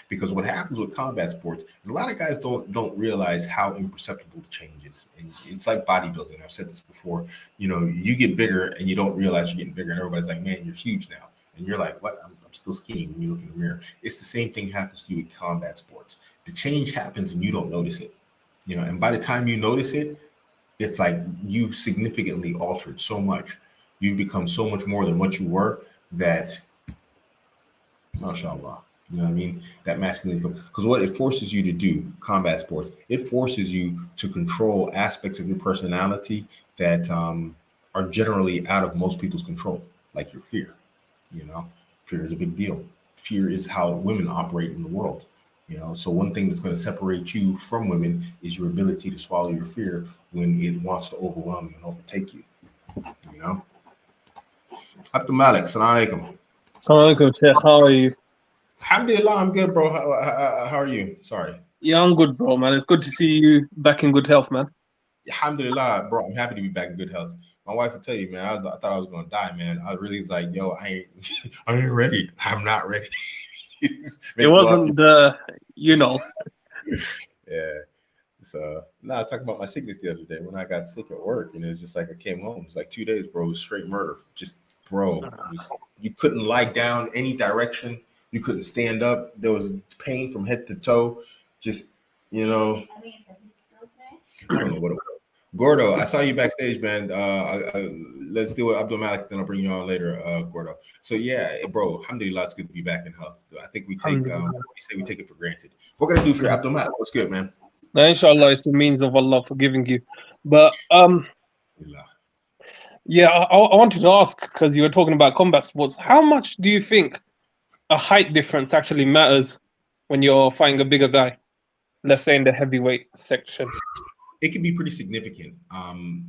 because what happens with combat sports is a lot of guys don't realize how imperceptible the change is. And it's like bodybuilding. I've said this before. You get bigger and you don't realize you're getting bigger, and everybody's like, "Man, you're huge now," and you're like, "What? I'm still skinny." When you look in the mirror, it's the same thing happens to you with combat sports. The change happens and you don't notice it. And by the time you notice it, it's like you've significantly altered so much. You've become so much more than what you were that, mashallah, what I mean? That masculinity, because what it forces you to do, combat sports, it forces you to control aspects of your personality that are generally out of most people's control, like your fear. Fear is a big deal. Fear is how women operate in the world. So one thing that's going to separate you from women is your ability to swallow your fear when it wants to overwhelm you and overtake you. Abdul-Malik, salam alaikum. Salam alaikum, Sheikh. How are you? Alhamdulillah, I'm good, bro. How are you? Sorry. Yeah, I'm good, bro, man. It's good to see you back in good health, man. Alhamdulillah, bro. I'm happy to be back in good health. My wife would tell you, man, I thought I was going to die, man. I really was like, yo, I ain't ready. I'm not ready. It wasn't, Yeah. So, I was talking about my sickness the other day when I got sick at work, and it was just like I came home. It was like 2 days, bro. It was straight murder. Just, bro, you couldn't lie down any direction. You couldn't stand up. There was pain from head to toe. Just, I don't know what it was. Gordo, I saw you backstage, man. Let's do it, Abdul-Malik, then I'll bring you on later, Gordo. So yeah, bro, alhamdulillah, it's good to be back in health. I think we take we take it for granted. What can I do for you, Abdul-Malik? What's good, man? Now, inshallah, it's the means of Allah forgiving you. But yeah, I wanted to ask, because you were talking about combat sports, how much do you think a height difference actually matters when you're fighting a bigger guy? Let's say in the heavyweight section. It can be pretty significant.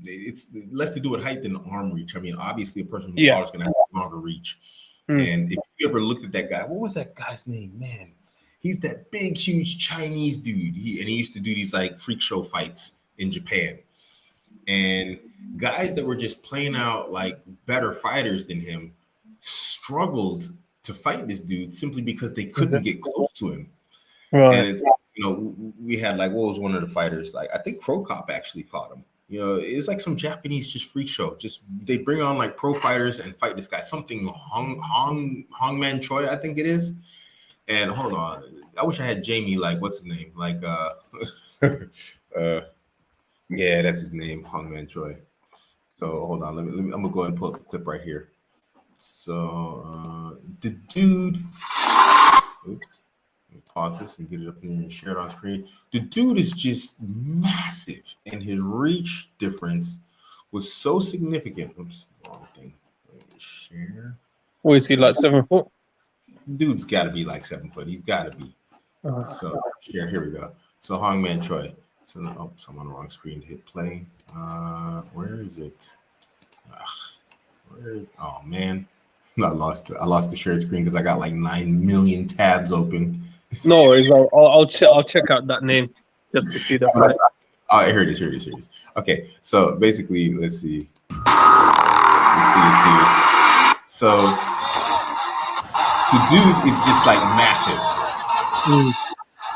It's less to do with height than arm reach. I mean, obviously, a person who's taller is going to have a longer reach. And if you ever looked at that guy, what was that guy's name? Man, he's that big, huge Chinese dude. He used to do these like freak show fights in Japan. And guys that were just playing out like better fighters than him struggled to fight this dude simply because they couldn't get close to him. Right. And it's, we had like, what was one of the fighters? Like, I think Pro Cop actually fought him. It's like some Japanese just freak show. Just they bring on like pro fighters and fight this guy. Something Hongman Choi, I think it is. And hold on, I wish I had Jamie. Like, what's his name? Like, yeah, that's his name, Hongman Choi. So hold on, let me. I'm gonna go ahead and pull up the clip right here. So the dude. Oops. Pause this and get it up here and share it on screen. The dude is just massive, and his reach difference was so significant. Oops, wrong thing. Share. What is he, like 7 foot? Dude's got to be like 7 foot. He's got to be. So share. Here we go. So Hongman Choi. So I'm on the wrong screen to hit play. Where is it? Oh man, I lost the shared screen because I got like 9 million tabs open. No worries. I'll check out that name just to see the fight. Oh, here it is. Okay, so basically, let's see this dude. So the dude is just like massive,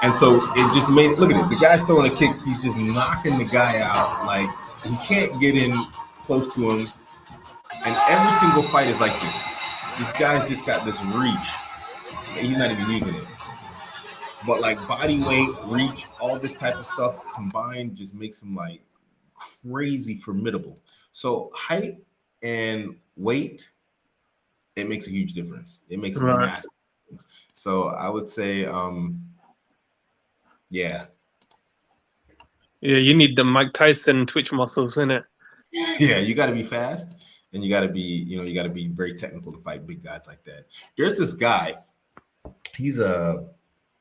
and so it just made it. Look at it. The guy's throwing a kick. He's just knocking the guy out. Like he can't get in close to him. And every single fight is like this. This guy's just got this reach. He's not even using it. but like body weight, reach, all this type of stuff combined just makes him like crazy formidable. So height and weight, it makes a huge difference. It makes a Right. massive difference. So I would say, yeah. Yeah, you need the Mike Tyson twitch muscles, innit? Yeah, you got to be fast, and you got to be, you got to be very technical to fight big guys like that. There's this guy. He's I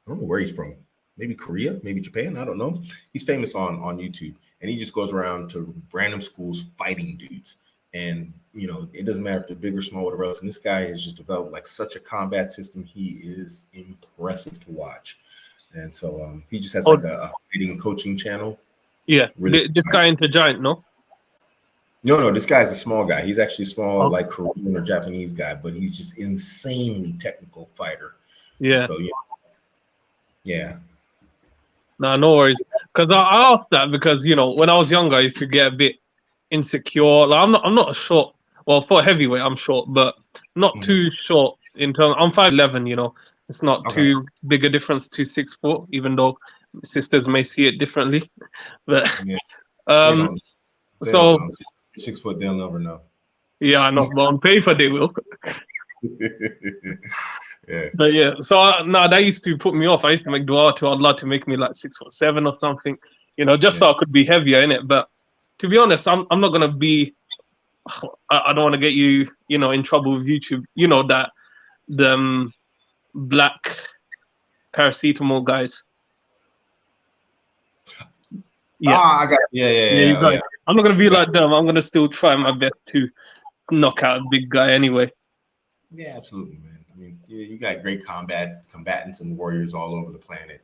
don't know where he's from. Maybe Korea, maybe Japan. I don't know. He's famous on YouTube, and he just goes around to random schools fighting dudes. And it doesn't matter if they're big or small, whatever else. And this guy has just developed like such a combat system. He is impressive to watch. And so he just has like a fighting coaching channel. Yeah, Really this guy into giant, no? No, this guy's a small guy. He's actually small, Oh. like Korean or Japanese guy, but he's just insanely technical fighter. Yeah. So yeah. Nah, no worries. Because I asked that because when I was younger, I used to get a bit insecure. Like I'm not a short. Well, for heavyweight, I'm short, but not too short in terms. I'm 5'11". It's not too big a difference to 6 foot, even though sisters may see it differently. But Yeah. They so don't know. 6 foot, they'll never know. yeah, I know. But on paper, they will. Yeah. But yeah, so that used to put me off. I used to make dua to Allah to make me like 6'7" or something, just so I could be heavier in it. But to be honest, I'm not gonna be. I don't want to get you, in trouble with YouTube. That the black paracetamol guys. Yeah, I got yeah. I'm not gonna be like them. I'm gonna still try my best to knock out a big guy anyway. Yeah, absolutely, man. I mean, you got great combatants and warriors all over the planet,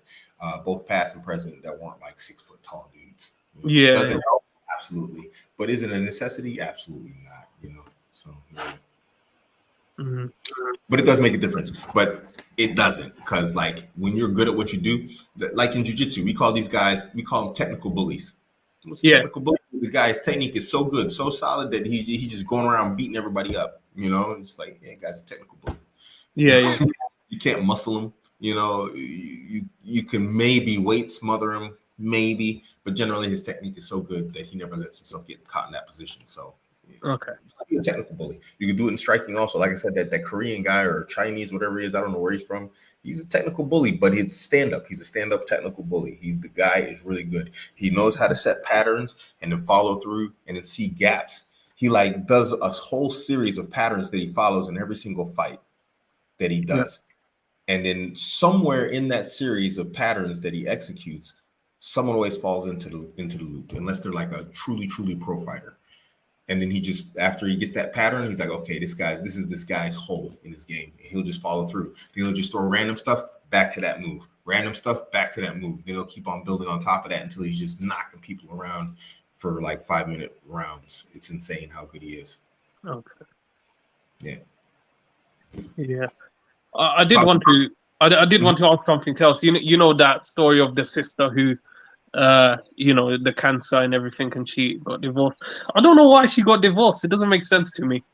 both past and present, that weren't like 6 foot tall dudes. Yeah. Does it help? Absolutely. But is it a necessity? Absolutely not. So yeah. Mm-hmm. But it does make a difference. But it doesn't, because like when you're good at what you do, like in jiu-jitsu, we call them technical bullies. Technical bully, the guy's technique is so good, so solid that he just going around beating everybody up. It's like, yeah, guy's a technical bully. Yeah. You can't muscle him. You can maybe weight smother him, maybe, but generally his technique is so good that he never lets himself get caught in that position. So okay, be a technical bully. You can do it in striking also. Like I said, that Korean guy or Chinese, whatever he is, I don't know where he's from. He's a technical bully, but it's stand-up. He's a stand-up technical bully. The guy is really good. He knows how to set patterns and then follow through and then see gaps. He like does a whole series of patterns that he follows in every single fight that he does. Yeah. And then somewhere in that series of patterns that he executes, someone always falls into the loop, unless they're like a truly, truly pro fighter. And then he just, after he gets that pattern, he's like, okay, this is this guy's hole in his game. And he'll just follow through. Then he'll just throw random stuff back to that move. Random stuff back to that move. Then he'll keep on building on top of that until he's just knocking people around for like 5-minute rounds. It's insane how good he is. Okay. Yeah. Yeah. I did want to ask something else. You know that story of the sister who the cancer and everything, and she got divorced. I don't know why she got divorced. It doesn't make sense to me.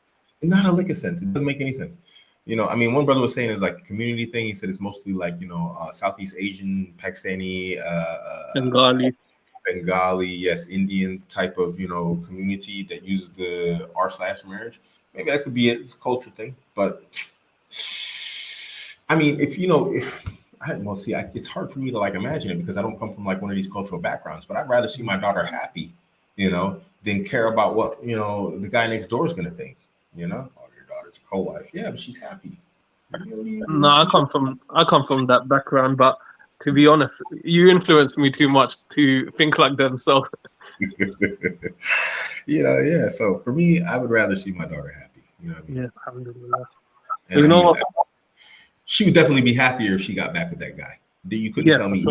Not a lick of sense. It doesn't make any sense. I mean, one brother was saying it's like a community thing. He said it's mostly like, Southeast Asian, Pakistani, Bengali, yes, Indian type of, community that uses the r/marriage. Maybe that could be it. It's a culture thing. But I mean, it's hard for me to like imagine it because I don't come from like one of these cultural backgrounds, but I'd rather see my daughter happy, than care about what, the guy next door is going to think, oh, your daughter's a co-wife. Yeah, but she's happy. No, I come from that background, but to be honest, you influenced me too much to think like them. So, yeah. So for me, I would rather see my daughter happy. You know what I mean? Yeah, alhamdulillah. And what? She would definitely be happier if she got back with that guy. You couldn't tell me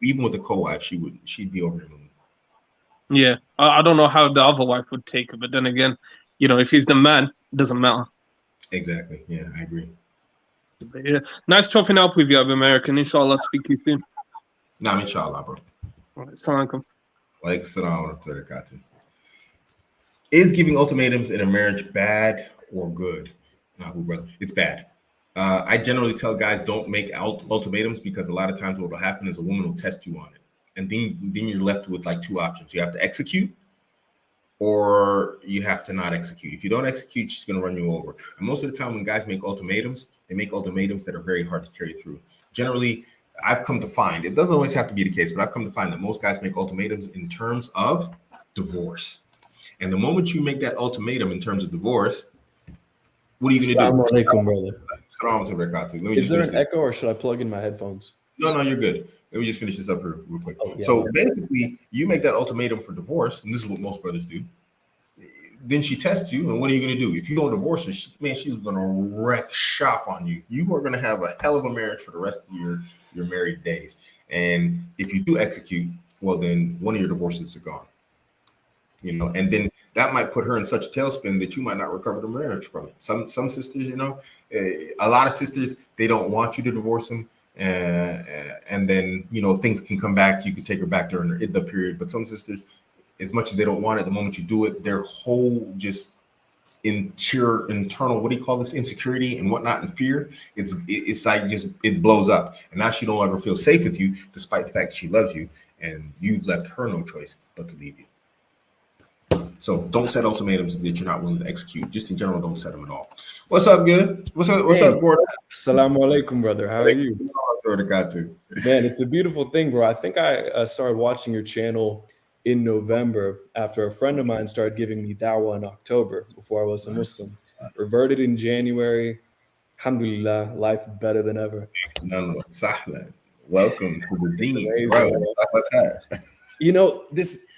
even with a co-wife, she'd be over the moon. Yeah, I don't know how the other wife would take it, but then again, if he's the man, it doesn't matter. Exactly. Yeah, I agree. But yeah, nice chopping up with you, Abuamerican. Inshallah, speak to you soon. Nah, inshallah, bro. All right, assalamu alaikum. Is giving ultimatums in a marriage bad or good? Nah, brother, it's bad. I generally tell guys don't make ultimatums because a lot of times what will happen is a woman will test you on it, and then you're left with like two options: you have to execute, or you have to not execute. If you don't execute, she's going to run you over. And most of the time, when guys make ultimatums, they make ultimatums that are very hard to carry through. Generally, I've come to find it doesn't always have to be the case, but I've come to find that most guys make ultimatums in terms of divorce. And the moment you make that ultimatum in terms of divorce, what are you going to do? Assalamu alaikum, brother. Let me Is just there finish an this. echo or should I plug in my headphones? No, you're good. Let me just finish this up here real quick. Oh, yeah. So basically, you make that ultimatum for divorce, and this is what most brothers do. Then she tests you, and what are you going to do? If you don't divorce her, she's going to wreck shop on you. You are going to have a hell of a marriage for the rest of your married days. And if you do execute, well, then one of your divorces are gone. You know, and then that might put her in such a tailspin that you might not recover the marriage from it. Some sisters, you know, a lot of sisters, they don't want you to divorce them. And then, you know, things can come back. You can take her back during the period. But some sisters, as much as they don't want it, the moment you do it, their whole just internal, what do you call this, insecurity and whatnot, and fear, it's like just it blows up. And now she don't ever feel safe with you, despite the fact she loves you, and you've left her no choice but to leave you. So don't set ultimatums that you're not willing to execute. Just in general, don't set them at all. What's up, good? What's up, Gordon? Assalamu alaikum, brother. How are you? Man, it's a beautiful thing, bro. I think I started watching your channel in November after a friend of mine started giving me dawah in October before I was a Muslim. Reverted in January. Alhamdulillah, life better than ever. No, sahlan. Welcome to the deen, Amazing, bro. You know,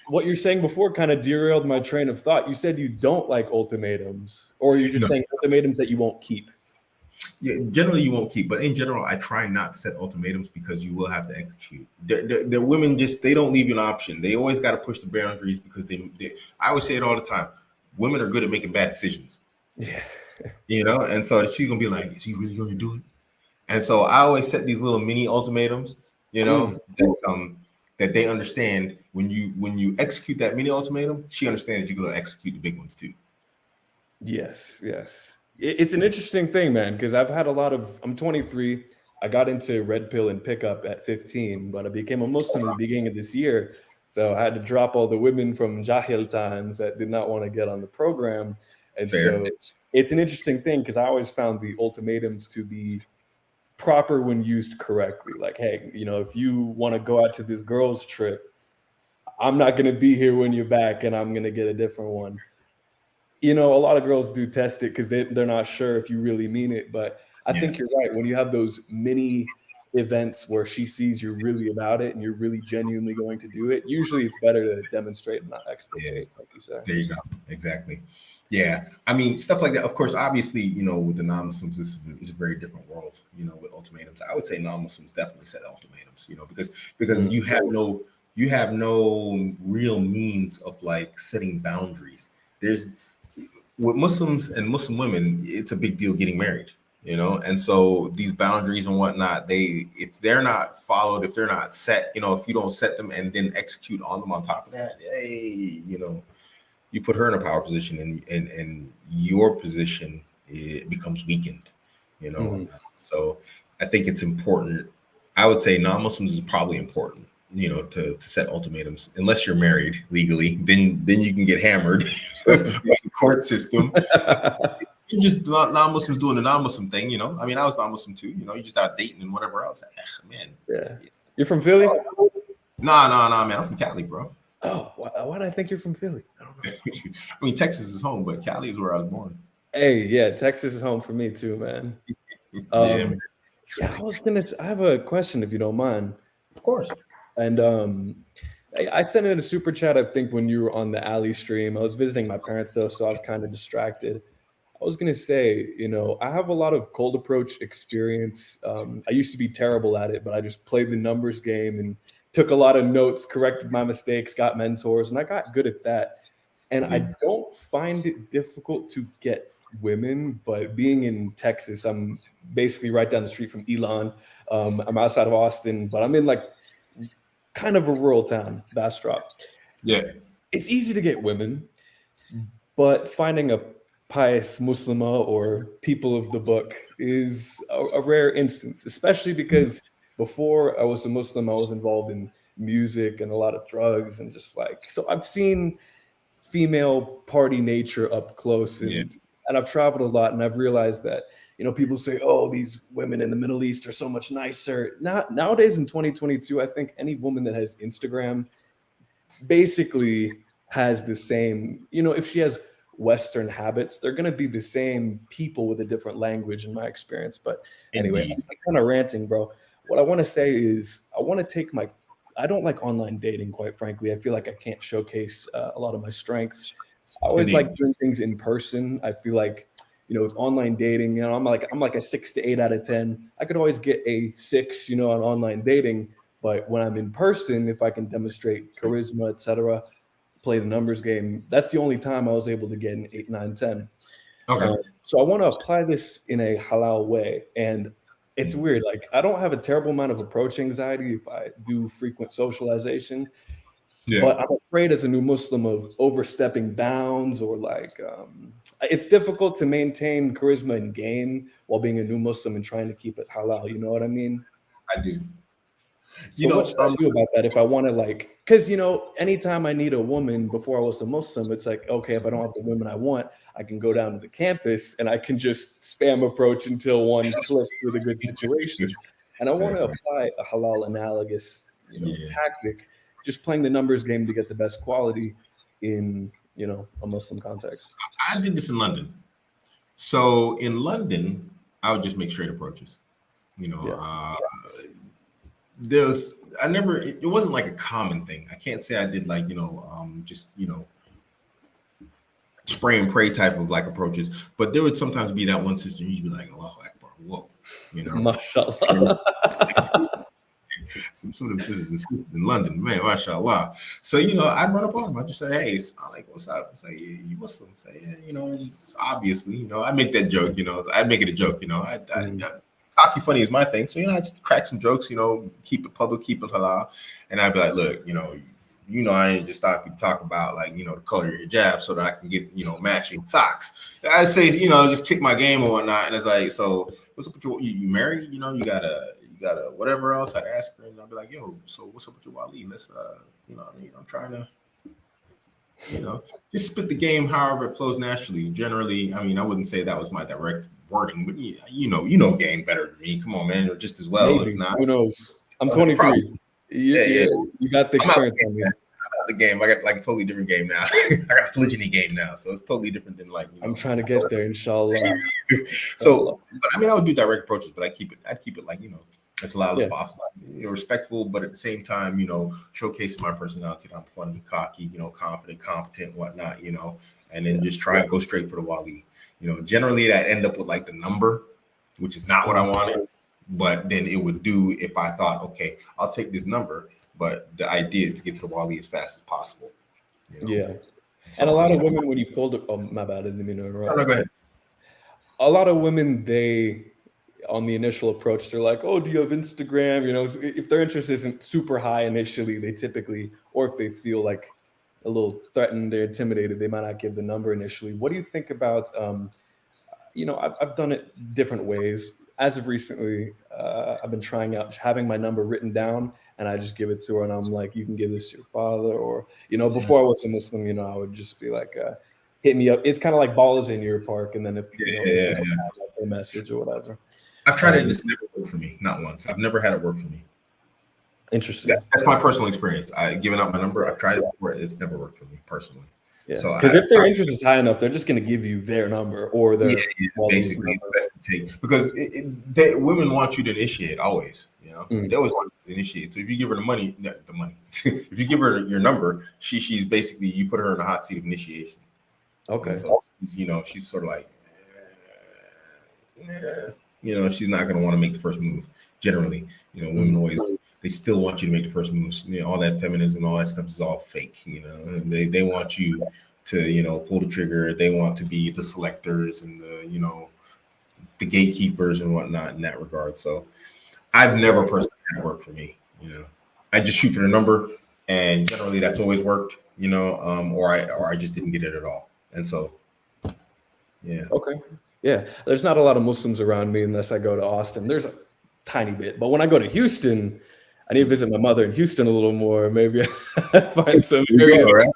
what you're saying before kind of derailed my train of thought. You said you don't like ultimatums, or you're just saying ultimatums that you won't keep. Yeah, generally you won't keep, but in general, I try not to set ultimatums because you will have to execute. The women they don't leave you an option. They always got to push the boundaries because I always say it all the time. Women are good at making bad decisions. Yeah. You know, and so she's gonna be like, is he really gonna do it? And so I always set these little mini ultimatums, you know, that they understand when you execute that mini ultimatum, she understands you're gonna execute the big ones too. Yes. It's an interesting thing, man, because I've had I'm 23. I got into red pill and pickup at 15, but I became a Muslim in the beginning of this year. So I had to drop all the women from Jahil times that did not want to get on the program. And so it's an interesting thing because I always found the ultimatums to be proper when used correctly. Like, hey, you know, if you want to go out to this girls' trip, I'm not going to be here when you're back and I'm going to get a different one. You know, a lot of girls do test it because they're not sure if you really mean it. But I think you're right. When you have those mini events where she sees you're really about it and you're really genuinely going to do it, usually it's better to demonstrate and not explicate, like you say. There you go. Exactly. Yeah. I mean, stuff like that. Of course, obviously, you know, with the non-Muslims, this is a very different world, you know, with ultimatums. I would say non-Muslims definitely set ultimatums, you know, because you have no real means of like setting boundaries. With Muslims and Muslim women, it's a big deal getting married, you know, and so these boundaries and whatnot, if they're not followed, if they're not set, you know, if you don't set them and then execute on them on top of that, hey, you know, you put her in a power position and your position, it becomes weakened, you know. So I think it's important. I would say non-Muslims is probably important, you know, to set ultimatums. Unless you're married legally, then you can get hammered by the court system. You're just non-Muslims doing the non-Muslim thing, you know. I mean, I was non-Muslim too, you know. You just out dating and whatever else. Man, yeah. You're from Philly? Nah, man. I'm from Cali, bro. Oh, why did I think you're from Philly? I don't know. I mean, Texas is home, but Cali is where I was born. Hey, yeah, Texas is home for me too, man. I have a question if you don't mind. Of course. And I sent in a super chat, I think, when you were on the Ali stream. I was visiting my parents though, so I was kind of distracted. I was gonna say, you know, I have a lot of cold approach experience. I used to be terrible at it, but I just played the numbers game and took a lot of notes, corrected my mistakes, got mentors, and I got good at that. And I don't find it difficult to get women, but being in Texas, I'm basically right down the street from Elon. I'm outside of Austin, but I'm in like kind of a rural town, Bastrop. Yeah. It's easy to get women, but finding a pious Muslima or people of the book is a rare instance, especially because before I was a Muslim, I was involved in music and a lot of drugs and just like, so I've seen female party nature up close, and I've traveled a lot, and I've realized that, you know, people say, oh, these women in the Middle East are so much nicer. Not nowadays in 2022, I think any woman that has Instagram basically has the same, you know, if she has Western habits, they're going to be the same people with a different language in my experience. But anyway, Indeed. I'm kind of ranting, bro. What I want to say is I want to take my, I don't like online dating, quite frankly. I feel like I can't showcase a lot of my strengths. I always Indeed. like doing things in person. I feel like, you know, with online dating, you know, I'm like a 6 to 8 out of 10. I could always get a 6, you know, on online dating. But when I'm in person, if I can demonstrate charisma, etc., play the numbers game, that's the only time I was able to get an 8, 9, 10. Okay. So I want to apply this in a halal way. And it's weird. Like, I don't have a terrible amount of approach anxiety if I do frequent socialization. Yeah. But I'm afraid as a new Muslim of overstepping bounds, or like, it's difficult to maintain charisma in game while being a new Muslim and trying to keep it halal. You know what I mean? I do. So what should I do about that if I want to, like, because, you know, anytime I need a woman before I was a Muslim, it's like, okay, if I don't have the women I want, I can go down to the campus and I can just spam approach until one clicks with a good situation. And I want to apply a halal analogous, you know, tactic, just playing the numbers game to get the best quality in, you know, a Muslim context. I did this in London. So in London, I would just make straight approaches. You know, it wasn't like a common thing. I can't say I did like, you know, just, you know, spray and pray type of like approaches, but there would sometimes be that one sister who'd be like, Allahu Akbar, whoa, you know. Mashallah. Some of them sisters in London, man, mashallah. So, you know, I'd run up on them. I'd just say, hey, I'm like, what's up? Say, yeah, you Muslim? Say, yeah, you know, just obviously, you know, I make that joke, you know, I'd make it a joke, you know, cocky funny is my thing. So, you know, I just crack some jokes, you know, keep it public, keep it halal. And I'd be like, look, you know, I ain't just stop you to talk about, like, you know, the color of your hijab so that I can get, you know, matching socks. I say, you know, just kick my game or whatnot. And it's like, so what's up with you married? You know, you got a whatever else. I'd ask her and I'd be like, yo, so what's up with your wali? Let's, you know, I mean, I'm trying to, you know, just spit the game however it flows naturally. Generally, I mean, I wouldn't say that was my direct wording, but yeah, you know game better than me. Come on, man, or just as well. Maybe. If not, who knows? I'm 23. You got the experience on me. The game, I got like a totally different game now. I got a polygyny game now, so it's totally different than like. You know, I'm trying to get there, inshallah. So, but I mean, I would do direct approaches, but I'd keep it like, you know, as loud as possible, you know, respectful, but at the same time, you know, showcasing my personality that I'm funny, cocky, you know, confident, competent, whatnot, you know, and then just try and go straight for the wali. You know, generally that end up with like the number, which is not what I wanted, but then it would do if I thought, okay, I'll take this number, but the idea is to get to the wali as fast as possible. You know? Yeah. So, and a lot of women, when you pulled it, oh, my bad, I didn't mean to interrupt. No, go ahead. A lot of women, they, on the initial approach, they're like, oh, do you have Instagram? You know, if their interest isn't super high initially, they typically, or if they feel like a little threatened, they're intimidated, they might not give the number initially. What do you think about, you know, I've done it different ways. As of recently, I've been trying out having my number written down, and I just give it to her, and I'm like, you can give this to your father, or, you know, before I was a Muslim, you know, I would just be like, hit me up. It's kind of like ball is in your park, and then if you know, a message or whatever. I've tried it, and it's never worked for me. Not once. I've never had it work for me. Interesting. That's my personal experience. I've given out my number. I've tried it before. It's never worked for me personally. Yeah. So because if their interest is high enough, they're just going to give you their number or their basically number. Best to take, because women want you to initiate always. You know, they always want you to initiate. So if you give her the money, if you give her your number, she's basically, you put her in the hot seat of initiation. Okay. And so, you know, she's sort of like, you know, she's not going to want to make the first move. Generally, you know, women always, they still want you to make the first moves. You know, all that feminism, all that stuff is all fake. You know, they want you to, you know, pull the trigger. They want to be the selectors and the, you know, the gatekeepers and whatnot in that regard. So I've never personally had it work for me. You know, I just shoot for the number, and generally that's always worked. You know, or I just didn't get it at all. And so Yeah. Okay. Yeah. There's not a lot of Muslims around me unless I go to Austin. There's a tiny bit. But when I go to Houston, I need to visit my mother in Houston a little more. Maybe I find some area. All right.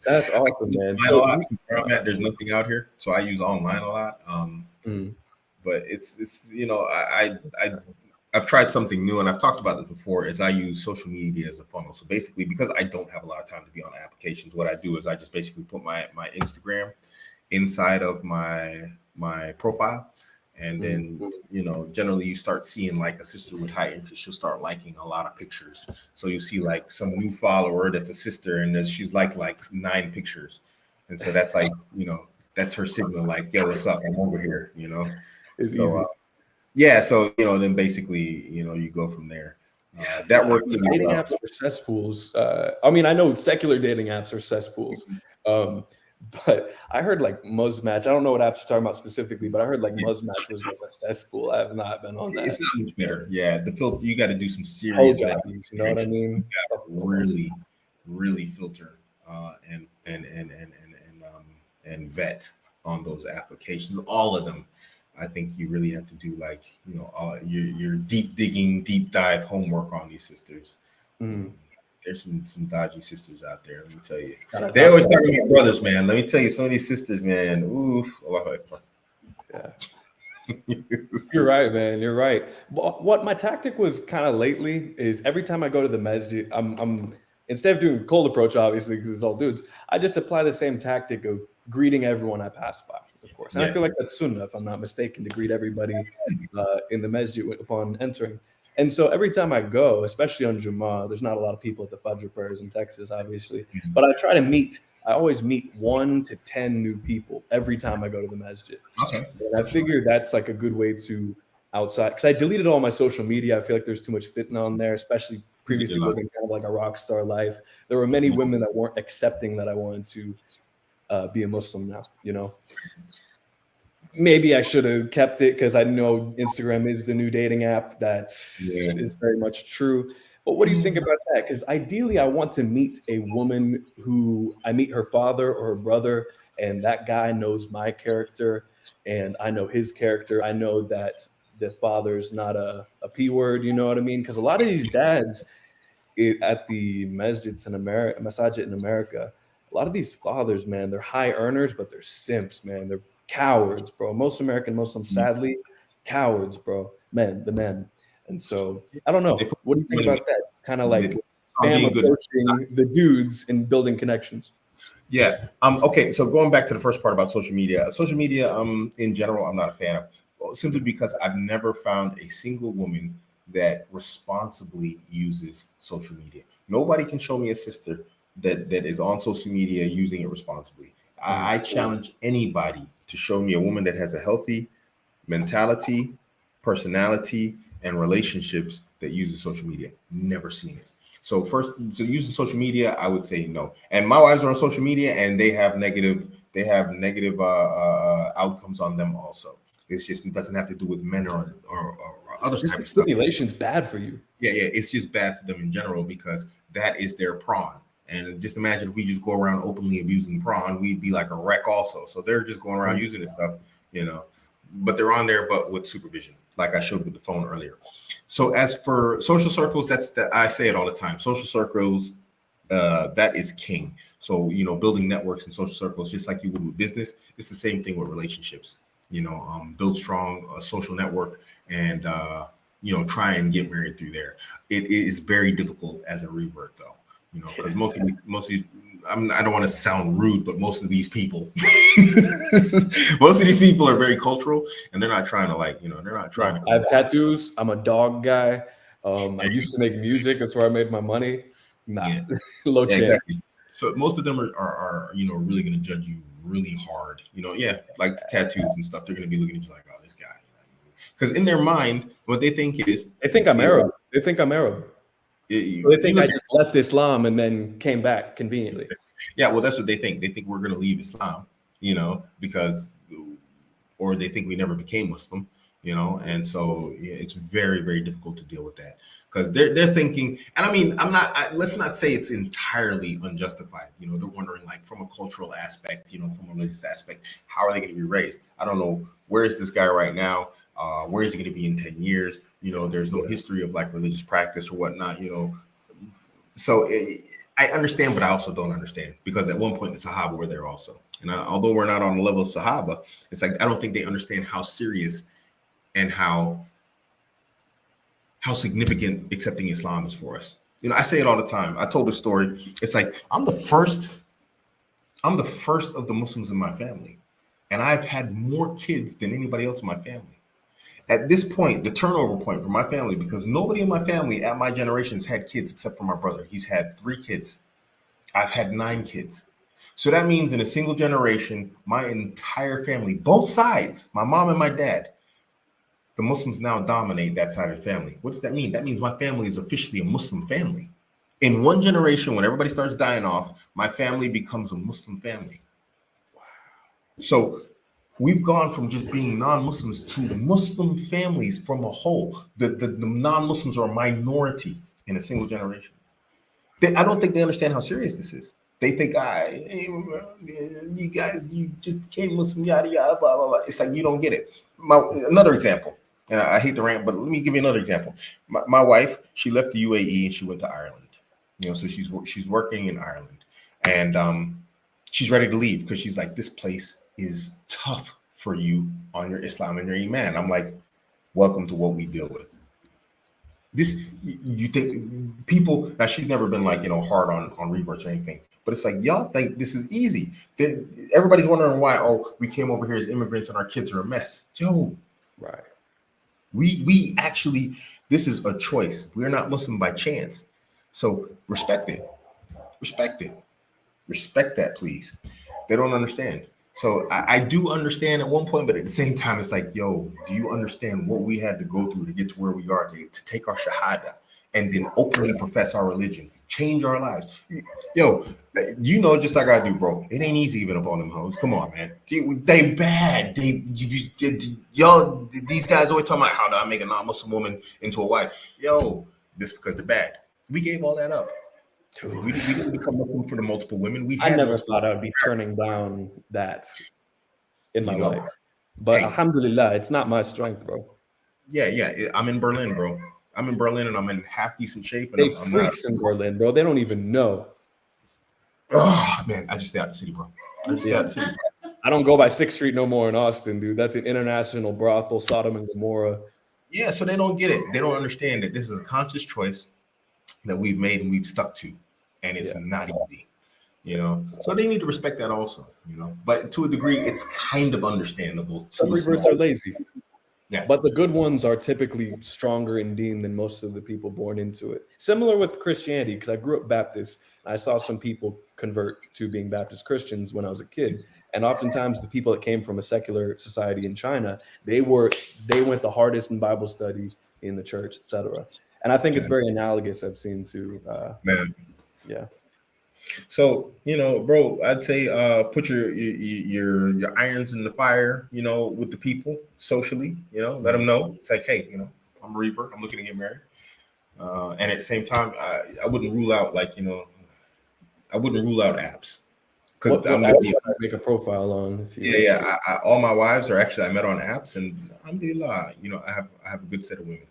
That's awesome, man. A lot. Where I'm at, there's nothing out here, so I use online a lot. Mm. But it's I've tried something new, and I've talked about this before. Is I use social media as a funnel. So basically, because I don't have a lot of time to be on applications, what I do is I just basically put my Instagram inside of my profile, and then generally you start seeing like a sister with high interest. She'll start liking a lot of pictures. So you see like some new follower that's a sister, and then she's like 9 pictures, and so that's like that's her signal, like, yo, what's up? I'm over here. It's So easy. yeah, so then basically you go from there. That worked for me. Dating apps are cesspools. I mean, I know secular dating apps are cesspools, but I heard like Muzzmatch. I don't know what apps you're talking about specifically, but I heard like Muzzmatch was a cesspool. I have not been on that. It's not much better. Yeah, the filter, you got to do some serious you know what I mean? You got to really filter and vet on those applications. All of them. I think you really have to do like your deep digging, deep dive homework on these sisters. There's some dodgy sisters out there. Let me tell you. They always talk about brothers, man. Let me tell you, some of these sisters, man. Oof. Yeah. You're right, man. You're right. What my tactic was kind of lately is every time I go to the masjid, I'm instead of doing cold approach, obviously, because it's all dudes, I just apply the same tactic of greeting everyone I pass by, of course. And I feel like that's sunnah, if I'm not mistaken, to greet everybody in the masjid upon entering. And so every time I go, especially on Jummah, there's not a lot of people at the Fajr prayers in Texas, obviously, but I always meet 1 to 10 new people every time I go to the masjid. Okay. And I figure that's like a good way to outside, because I deleted all my social media. I feel like there's too much fitna on there, especially previously living kind of like a rock star life. There were many women that weren't accepting that I wanted to be a Muslim now, Maybe I should have kept it because I know Instagram is the new dating app. That is very much true. But what do you think about that? Because ideally, I want to meet a woman who I meet her father or her brother, and that guy knows my character, and I know his character. I know that the father's not a P word, you know what I mean? Because a lot of these dads at the masjid in America, a lot of these fathers, man, they're high earners, but they're simps, man. They're cowards, bro. Most American Muslims, sadly, cowards, bro. The men. And so I don't know. What do you think about that? Kind of like spam approaching the dudes and building connections. Yeah. Okay. So going back to the first part about social media, in general, I'm not a fan of, simply because I've never found a single woman that responsibly uses social media. Nobody can show me a sister that is on social media using it responsibly. I challenge anybody to show me a woman that has a healthy mentality, personality, and relationships that uses social media. Never seen it. So using social media, I would say no. And my wives are on social media, and they have negative outcomes on them also. It doesn't have to do with men or other type of stuff. Stimulation's bad for you. Yeah, it's just bad for them in general because that is their prawn. And just imagine if we just go around openly abusing prawn, we'd be like a wreck also. So they're just going around using this stuff, but they're on there, but with supervision, like I showed with the phone earlier. So as for social circles, I say it all the time. Social circles, that is king. So, building networks and social circles, just like you would with business, it's the same thing with relationships. Build strong social network and, try and get married through there. It is very difficult as a revert, though. Because most of these, I don't want to sound rude, but most of these people, are very cultural, and they're not trying to they're not trying to. I have tattoos. I'm a dog guy. I used to make music. That's where I made my money. Low chance. Exactly. So most of them are really going to judge you really hard. Like tattoos and stuff. They're going to be looking at you like, oh, this guy. Because in their mind, what they think is, they think I'm Arab. They think I'm Arab. They think I just left Islam and then came back conveniently. Yeah, well, that's what they think. They think we're going to leave Islam, because, or they think we never became Muslim, you know, and so yeah, it's very, very difficult to deal with that because they're thinking, and I mean, let's not say it's entirely unjustified. You know, they're wondering like from a cultural aspect, you know, from a religious aspect, how are they going to be raised? I don't know, where is this guy right now? Where is he going to be in 10 years? You know, there's no history of like religious practice or whatnot, you know. So I understand, but I also don't understand because at one point the Sahaba were there also. And although we're not on the level of Sahaba, it's like I don't think they understand how serious and how significant accepting Islam is for us. You know, I say it all the time. I told the story. It's like I'm the first of the Muslims in my family, and I've had more kids than anybody else in my family. At this point, the turnover point for my family, because nobody in my family at my generation has had kids except for my brother. He's had 3 kids. I've had 9 kids. So that means in a single generation, my entire family, both sides, my mom and my dad, the Muslims now dominate that side of the family. What does that mean? That means my family is officially a Muslim family. In one generation, when everybody starts dying off, my family becomes a Muslim family. So we've gone from just being non-Muslims to Muslim families from a whole. The non-Muslims are a minority in a single generation. I don't think they understand how serious this is. They think, hey, you guys, you just became Muslim, yada, yada, blah, blah, blah. It's like, you don't get it. Another example, and I hate to rant, but let me give you another example. My wife, she left the UAE and she went to Ireland. You know, so she's working in Ireland. And she's ready to leave because she's like, this place is tough for you on your Islam and your Iman. I'm like, welcome to what we deal with. This, you think people, now she's never been like, you know, hard on reverts or anything, but it's like, y'all think this is easy. Everybody's wondering why, we came over here as immigrants and our kids are a mess. Yo, right. We actually, this is a choice. We're not Muslim by chance. So respect it. Respect that, please. They don't understand. So I do understand at one point, but at the same time, it's like, yo, do you understand what we had to go through to get to where we are, to take our shahada and then openly profess our religion, change our lives? Yo, you know, just like I do, bro. It ain't easy even up on them hoes. Come on, man. They bad. Y'all, these guys always talking about how do I make a non-Muslim woman into a wife? Yo, this because they're bad. We gave all that up. We didn't become Muslim for the multiple women. I never thought I would be turning down that in my life. But alhamdulillah, it's not my strength, bro. Yeah. I'm in Berlin, bro. I'm in Berlin and I'm in half decent shape. And I'm freaks in Berlin, bro. They don't even know. Oh, man. I just stay out the city, bro. I don't go by 6th Street no more in Austin, dude. That's an international brothel, Sodom and Gomorrah. Yeah, so they don't get it. They don't understand that this is a conscious choice that we've made and we've stuck to. And it's not easy, you know. So they need to respect that also, you know. But to a degree, it's kind of understandable. Some reverts are lazy. Yeah. But the good ones are typically stronger in deen than most of the people born into it. Similar with Christianity, because I grew up Baptist. I saw some people convert to being Baptist Christians when I was a kid. And oftentimes the people that came from a secular society in China, they went the hardest in Bible study in the church, etc. And I think it's very analogous, I've seen, to man. Yeah. So, you know, bro, I'd say put your irons in the fire, you know, with the people socially, you know, let them know. It's like, hey, you know, I'm a reaver. I'm looking to get married. And at the same time, I wouldn't rule out, like, you know, I wouldn't rule out apps. Because I'm going to make a profile on. All my wives are actually, I met on apps, and alhamdulillah, you know, I have a good set of women,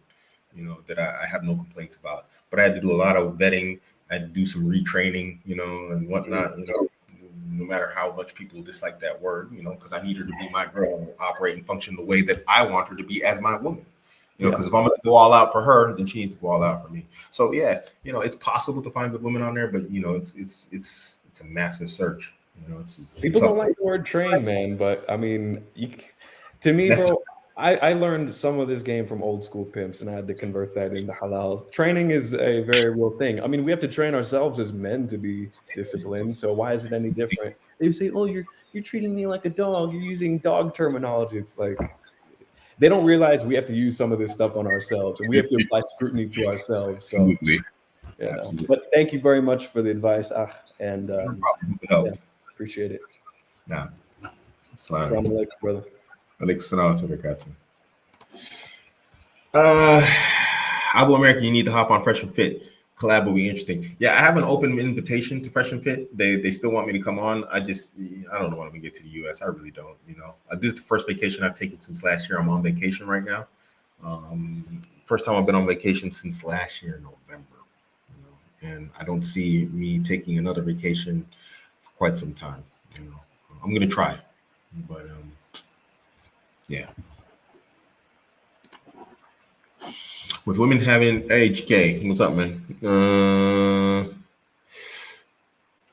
you know, that I have no complaints about. But I had to do a lot of vetting. I had to do some retraining, you know, and whatnot, you know, no matter how much people dislike that word, you know, because I need her to be my girl and operate and function the way that I want her to be as my woman. You know, because if I'm going to go all out for her, then she needs to go all out for me. So, yeah, you know, it's possible to find good women on there, but, you know, it's a massive search. You know, it's people don't like the word train, man. But, I mean, to me, bro, I learned some of this game from old school pimps, and I had to convert that into halal. Training is a very real thing. I mean, we have to train ourselves as men to be disciplined. So why is it any different? They say, "Oh, you're treating me like a dog. You're using dog terminology." It's like they don't realize we have to use some of this stuff on ourselves, and we have to apply scrutiny to ourselves. So, Absolutely. But thank you very much for the advice, and appreciate it. Nah, brother. Alaikum salam wa barakatuh. Abuamerican, you need to hop on Fresh and Fit. Collab will be interesting. Yeah, I have an open invitation to Fresh and Fit. They still want me to come on. I don't know when I'm gonna get to the US. I really don't. This is the first vacation I've taken since last year. I'm on vacation right now. First time I've been on vacation since last year in November. And I don't see me taking another vacation for quite some time. I'm gonna try, but yeah. With women having HK, what's up, man?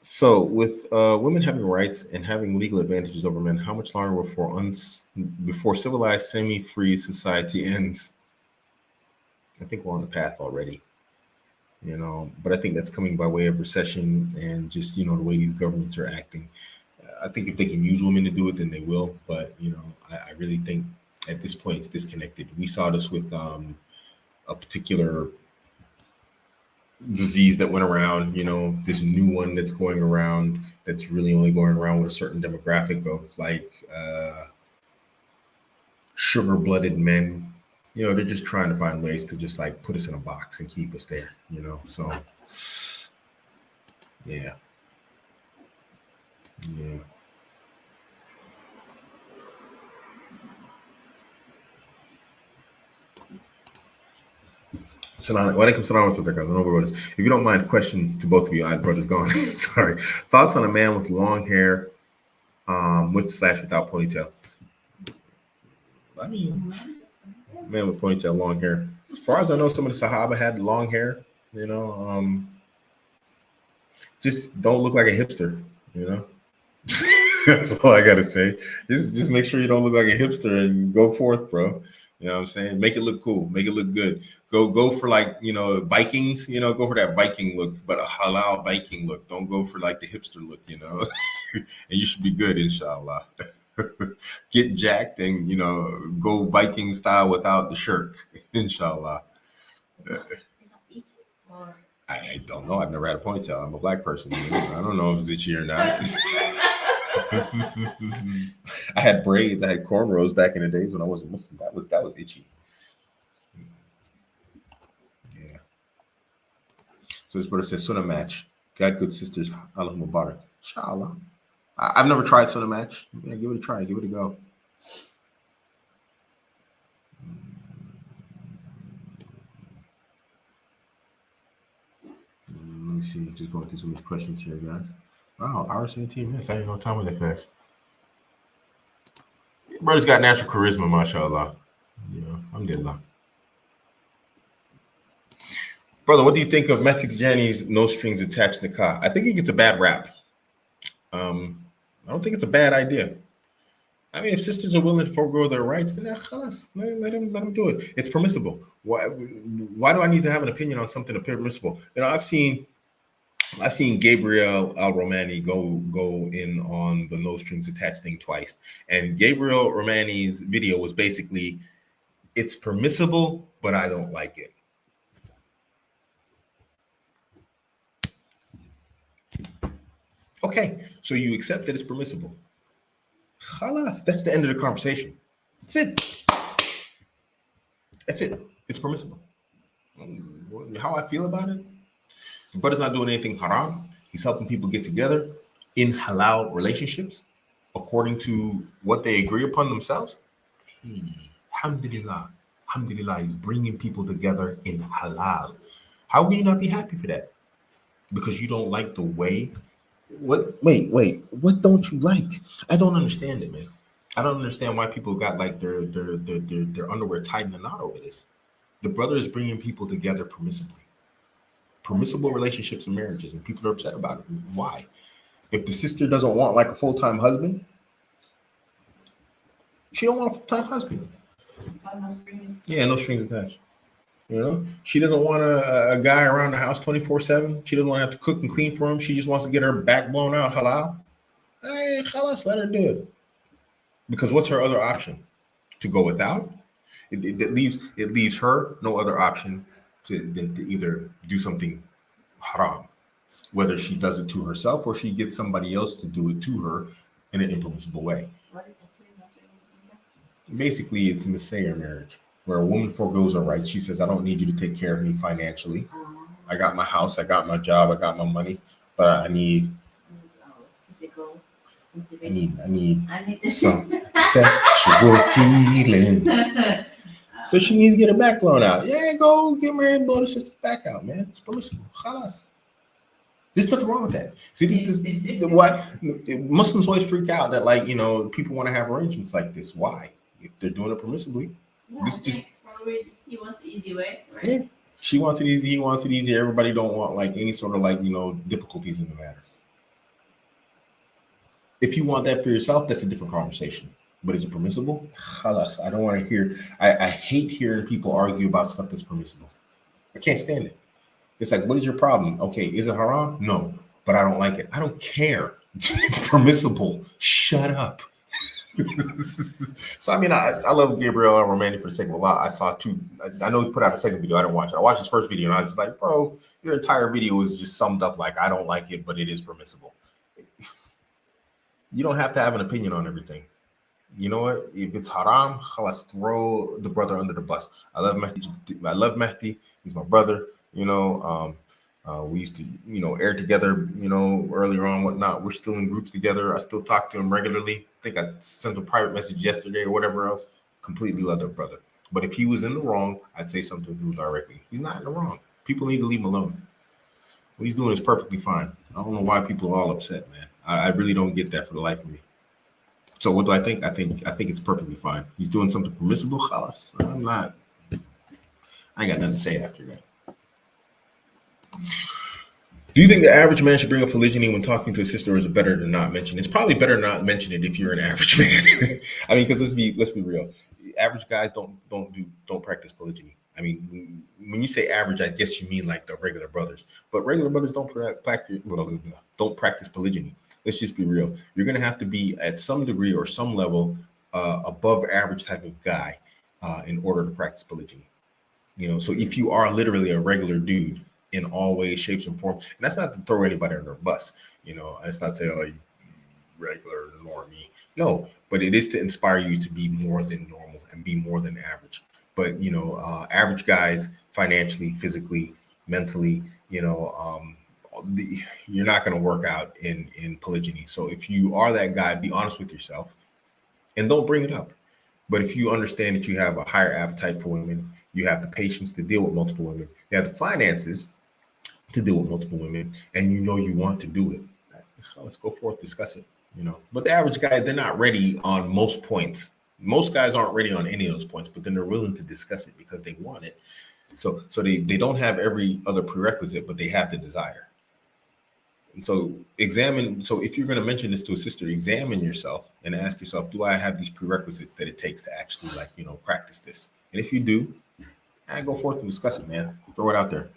So with women having rights and having legal advantages over men, how much longer before civilized semi-free society ends? I think we're on the path already. But I think that's coming by way of recession and just the way these governments are acting. I think if they can use women to do it, then they will. But I really think at this point it's disconnected. We saw this with a particular disease that went around, this new one that's going around that's really only going around with a certain demographic of like sugar-blooded men. They're just trying to find ways to just like put us in a box and keep us there, so yeah. If you don't mind, question to both of you. Brother's gone. Sorry. Thoughts on a man with long hair, with/without ponytail? I mean, man with ponytail, long hair. As far as I know, some of the Sahaba had long hair. Just don't look like a hipster. That's all I gotta say. Just make sure you don't look like a hipster and go forth, bro. You know what I'm saying? Make it look cool. Make it look good. Go for like, Vikings, go for that Viking look, but a halal Viking look. Don't go for like the hipster look, and you should be good, inshallah. Get jacked and, go Viking style without the shirt, inshallah. I don't know. I've never had a ponytail. I'm a black person. I don't know if it's itchy or not. I had braids. I had cornrows back in the days when I wasn't Muslim. That was itchy. Yeah. So this brother says Sunnah match. Got good sisters. Allah Mubarak. Inshallah. I've never tried Sunnah match. Yeah, give it a try. Give it a go. Let me see. Just going through some of these questions here, guys. Wow, hour 17 minutes. I didn't know time went that fast. Brother's got natural charisma, mashallah. Alhamdulillah. Brother, what do you think of Matthew Tijani's No Strings Attached Nikah? I think he gets a bad rap. I don't think it's a bad idea. I mean, if sisters are willing to forego their rights, then let them do it. It's permissible. Why do I need to have an opinion on something permissible? I've seen Gabriel Al-Romani go in on the No Strings Attached thing twice. And Gabriel Romani's video was basically, it's permissible, but I don't like it. Okay, so you accept that it's permissible. Khalas, that's the end of the conversation. That's it. It's permissible. How I feel about it? The brother's not doing anything haram. He's helping people get together in halal relationships according to what they agree upon themselves. Alhamdulillah. Alhamdulillah, he's bringing people together in halal. How can you not be happy for that? Because you don't like the way? What? Wait. What don't you like? I don't understand it, man. I don't understand why people got like their underwear tied in a knot over this. The brother is bringing people together permissibly. Permissible relationships and marriages, and people are upset about it. Why? If the sister doesn't want like a full-time husband, she don't want a full-time husband. Yeah, no strings attached. She doesn't want a guy around the house 24/7. She doesn't want to have to cook and clean for him. She just wants to get her back blown out halal. Hey, khalas, let her do it. Because what's her other option? To go without? It leaves her no other option than to either do something haram, whether she does it to herself or she gets somebody else to do it to her in an impermissible way. Basically, it's a Messiah marriage. where a woman forgoes her rights. She says, I don't need you to take care of me financially. I got my house, I got my job, I got my money, but I need physical I need some sexual healing. So she needs to get her back blown out. Yeah, go get married and blow the sister's back out, man. It's permissible. Khalas. There's nothing wrong with that. See, this why Muslims always freak out that, like, you know, people want to have arrangements like this. Why? If they're doing it permissibly. This just probably he wants the easy way, right? Yeah. She wants it easy, he wants it easy. Everybody don't want like any sort of like, you know, difficulties in the matter. If you want that for yourself, that's a different conversation. But is it permissible? Khalas. I don't want to hear. I hate hearing people argue about stuff that's permissible. I can't stand it. It's like, what is your problem? Okay, is it haram? No, but I don't like it. I don't care. It's permissible. Shut up. So I mean, I love Gabriel Romani for the sake of Allah. I saw two. I know he put out a second video. I didn't watch it. I watched his first video and I was just like, bro, your entire video is just summed up like, I don't like it, but it is permissible. You don't have to have an opinion on everything. You know what? If it's haram, let's throw the brother under the bus. I love Mehdi. He's my brother. You know, we used to, you know, air together, you know, earlier on, whatnot. We're still in groups together. I still talk to him regularly. I think I sent a private message yesterday or whatever else. Completely love that brother. But if he was in the wrong, I'd say something to him directly. He's not in the wrong. People need to leave him alone. What he's doing is perfectly fine. I don't know why people are all upset, man. I really don't get that for the life of me. So what do I think? I think it's perfectly fine. He's doing something permissible. Khalas. I ain't got nothing to say after that. Do you think the average man should bring up polygyny when talking to his sister, or is it better to not mention? It's probably better to not mention it if you're an average man. I mean, because let's be real. Average guys don't practice polygyny. I mean, when you say average, I guess you mean like the regular brothers. But regular brothers don't practice polygyny. Let's just be real. You're going to have to be at some degree or some level above average type of guy in order to practice polygyny. You know, so if you are literally a regular dude in all ways, shapes, and forms, and that's not to throw anybody under a bus. You know, it's not to say, oh, you regular normie. No, but it is to inspire you to be more than normal and be more than average. But, you know, average guys financially, physically, mentally, you know, you're not going to work out in polygyny. So if you are that guy, be honest with yourself and don't bring it up. But if you understand that you have a higher appetite for women, you have the patience to deal with multiple women, you have the finances to deal with multiple women, and you know you want to do it, let's go forth, discuss it, you know. But the average guy, they're not ready on most points. Most guys aren't ready on any of those points, but then they're willing to discuss it because they want it. So they don't have every other prerequisite, but they have the desire. And so if you're going to mention this to a sister, examine yourself and ask yourself, do I have these prerequisites that it takes to actually, like, you know, practice this? And if you do, go forth and discuss it, man. Throw it out there.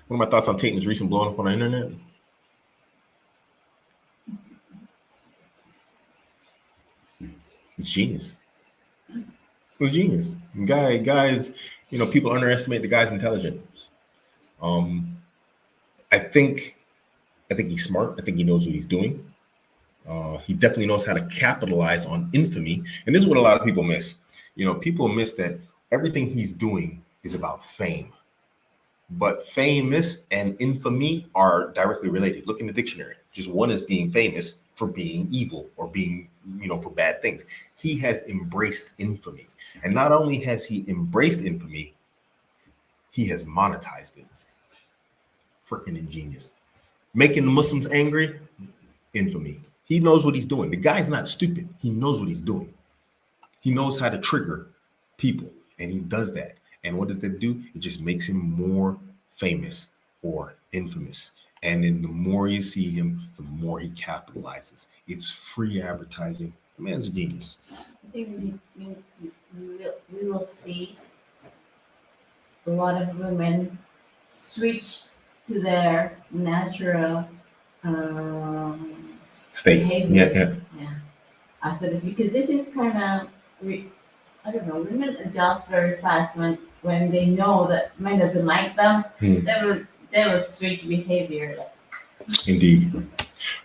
What are my thoughts on Tatum's recent blowing up on the internet? It's genius. It's genius. Guys, you know, people underestimate the guy's intelligence. I think he's smart. I think he knows what he's doing. He definitely knows how to capitalize on infamy. And this is what a lot of people miss. You know, people miss that everything he's doing is about fame. But famous and infamy are directly related. Look in the dictionary. Just one is being famous for being evil or being, you know, for bad things. He has embraced infamy. And not only has he embraced infamy, he has monetized it. Freaking ingenious. Making the Muslims angry, infamy. He knows what he's doing. The guy's not stupid. He knows what he's doing. He knows how to trigger people, and he does that. And what does that do? It just makes him more famous or infamous. And then the more you see him, the more he capitalizes. It's free advertising. The man's a genius. I think we will see a lot of women switch to their natural state. Behavior. Yeah. After this, because this is kind of, I don't know, women adjust very fast when they know that man doesn't like them. They will switch behavior. Indeed.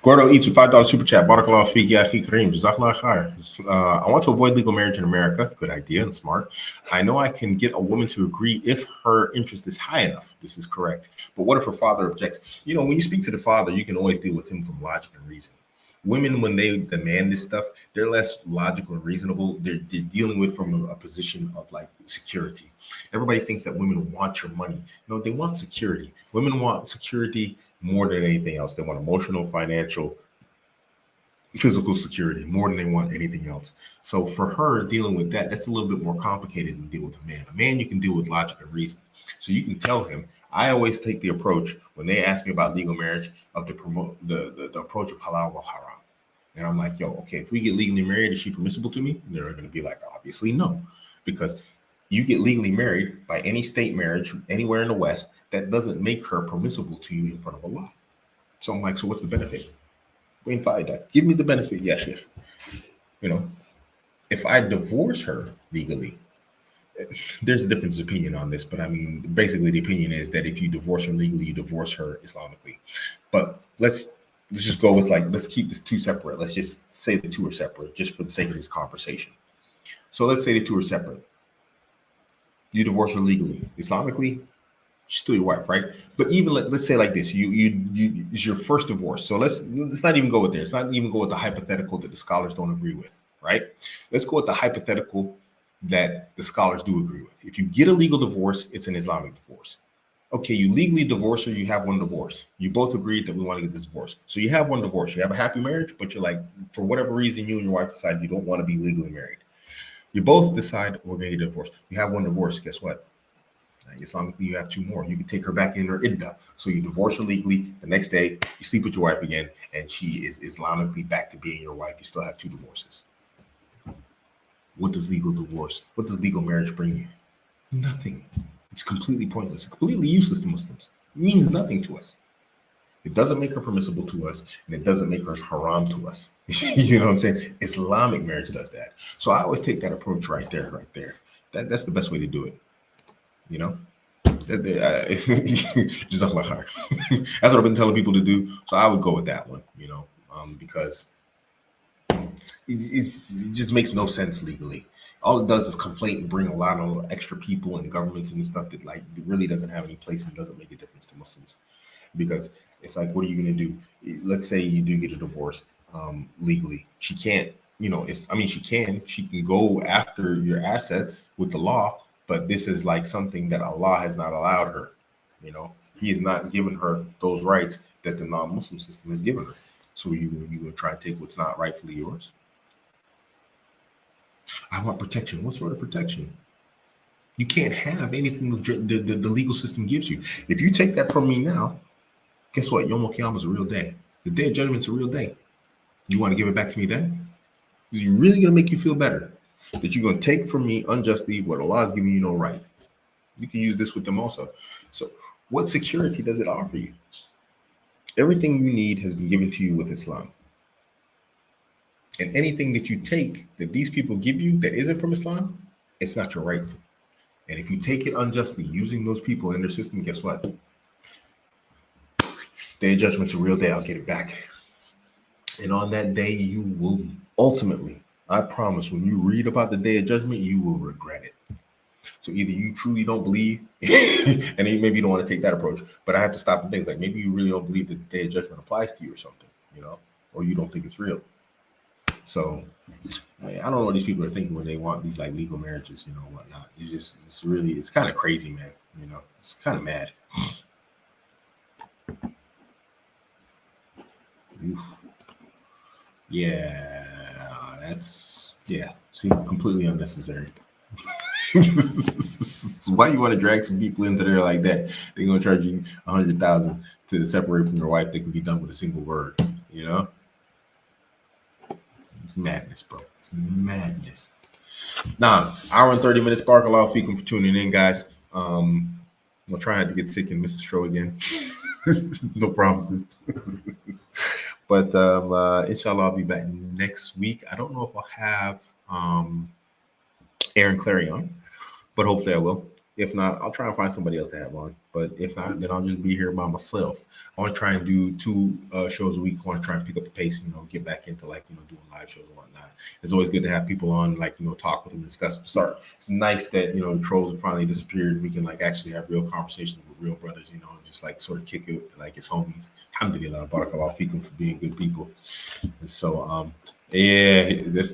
Gordo eats with $5 super chat. Barakallah Fiki Akhi Kareem. Jazakallah khair. I want to avoid legal marriage in America. Good idea and smart. I know I can get a woman to agree if her interest is high enough. This is correct. But what if her father objects? You know, when you speak to the father, you can always deal with him from logic and reason. Women, when they demand this stuff, they're less logical and reasonable. They're dealing with from a position of like security. Everybody thinks that women want your money. No, they want security. Women want security more than anything else. They want emotional, financial, physical security more than they want anything else. So for her, dealing with that, that's a little bit more complicated than deal with a man. A man, you can deal with logic and reason. So you can tell him. I always take the approach when they ask me about legal marriage of the approach of halal or haram. And I'm like, yo, okay, if we get legally married, is she permissible to me? And they're going to be like, obviously no, because you get legally married by any state marriage anywhere in the West, that doesn't make her permissible to you in front of Allah. So I'm like, so what's the benefit? Give me the benefit, yeah, Sheikh. You know, if I divorce her legally, there's a difference of opinion on this, but I mean, basically the opinion is that if you divorce her legally, you divorce her Islamically. But let's just go with let's keep this two separate. Let's just say the two are separate, just for the sake of this conversation. So let's say the two are separate. You divorce her legally, Islamically, she's still your wife, right? But even let's say like this, you it's your first divorce. So let's not even go with there. Let's not even go with the hypothetical that the scholars don't agree with, right? Let's go with the hypothetical that the scholars do agree with. If you get a legal divorce, it's an Islamic divorce. Okay, you legally divorce her, you have one divorce. You both agreed that we want to get this divorce. So you have one divorce. You have a happy marriage, but you're like, for whatever reason, you and your wife decide you don't want to be legally married. You both decide we're going to get a divorce. You have one divorce. Guess what? Islamically, you have two more. You can take her back in her iddah. So you divorce her legally. The next day, you sleep with your wife again, and she is Islamically back to being your wife. You still have two divorces. What does legal marriage bring you? Nothing. It's completely pointless. It's completely useless to Muslims. It means nothing to us. It doesn't make her permissible to us, and it doesn't make her haram to us. You know what I'm saying? Islamic marriage does that. So I always take that approach right there. That's the best way to do it. You know? Jazakallah khair. That's what I've been telling people to do. So I would go with that one, you know, because it just makes no sense legally. All it does is conflate and bring a lot of extra people and governments and stuff that like really doesn't have any place and doesn't make a difference to Muslims. Because it's like, what are you going to do? Let's say you do get a divorce legally. She can't, you know, she can go after your assets with the law, but this is like something that Allah has not allowed her. You know, He has not given her those rights that the non-Muslim system has given her. So you will try to take what's not rightfully yours. I want protection. What sort of protection? You can't have anything the legal system gives you. If you take that from me now, guess what? Yom Kippur is a real day. The day of judgment's a real day. You want to give it back to me then? Is it really going to make you feel better that you're going to take from me unjustly what Allah is giving you no right? You can use this with them also. So what security does it offer you? Everything you need has been given to you with Islam. And anything that you take that these people give you that isn't from Islam, it's not your right. And if you take it unjustly using those people in their system, guess what? Day of judgment's a real day. I'll get it back. And on that day, you will ultimately, I promise, when you read about the day of judgment, you will regret it. So either you truly don't believe, and maybe you don't want to take that approach, but I have to stop and think, like, maybe you really don't believe that the day of judgment applies to you or something, you know, or you don't think it's real. So I don't know what these people are thinking when they want these like legal marriages, you know, whatnot. It's kind of crazy, man. You know, it's kind of mad. Oof. See, completely unnecessary. Why you want to drag some people into there like that? They're gonna charge you $100,000 to separate from your wife. They can be done with a single word, you know. It's madness, bro. It's madness. Now, hour and 30 minutes. Barakallahu feekum for tuning in, guys. We'll try not to get sick and miss the show again. No promises. But inshallah, I'll be back next week. I don't know if I'll have Aaron Clary on, but hopefully I will. If not, I'll try and find somebody else to have on. But if not, then I'll just be here by myself. I want to try and do 2 shows a week. I want to try and pick up the pace, get back into like, doing live shows and whatnot. It's always good to have people on, like, talk with them, discuss. It's nice that, the trolls have finally disappeared. We can like actually have real conversations with real brothers, just like sort of kick it like it's homies. Alhamdulillah, barakallah fikum for being good people. And so, yeah, that's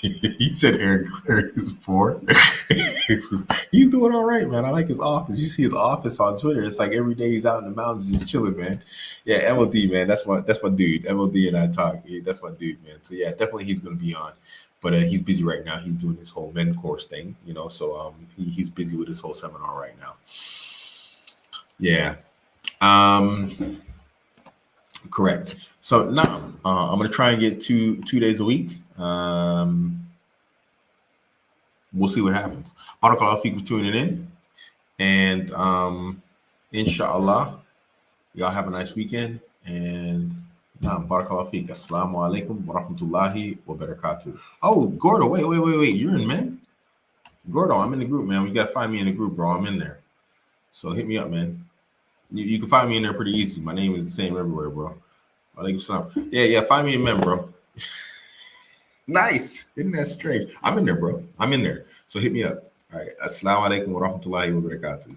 you said Eric is poor. He's doing all right, man. I like his office. You see his office on Twitter. It's like every day he's out in the mountains just chilling, man. Yeah, MLD, man. That's my dude. MLD and I talk. Yeah, that's my dude, man. So yeah, definitely he's gonna be on. But he's busy right now. He's doing his whole men course thing, So he's busy with his whole seminar right now. Yeah. Correct. So now I'm gonna try and get two days a week. We'll see what happens. Barakallahu feek for tuning in, and inshallah, y'all have a nice weekend. And barakallahu feek. Assalamu alaikum wa rahmatullahi wa barakatuh. Oh, Gordo, wait. You're in, man. Gordo, I'm in the group, man. You gotta find me in the group, bro. I'm in there. So hit me up, man. You can find me in there pretty easy. My name is the same everywhere, bro. Alaikum salam. Yeah. Find me in, man, bro. Nice. Isn't that strange? I'm in there, bro. I'm in there. So hit me up. All right. Assalamu alaikum wa rahmatullahi wa barakatuh.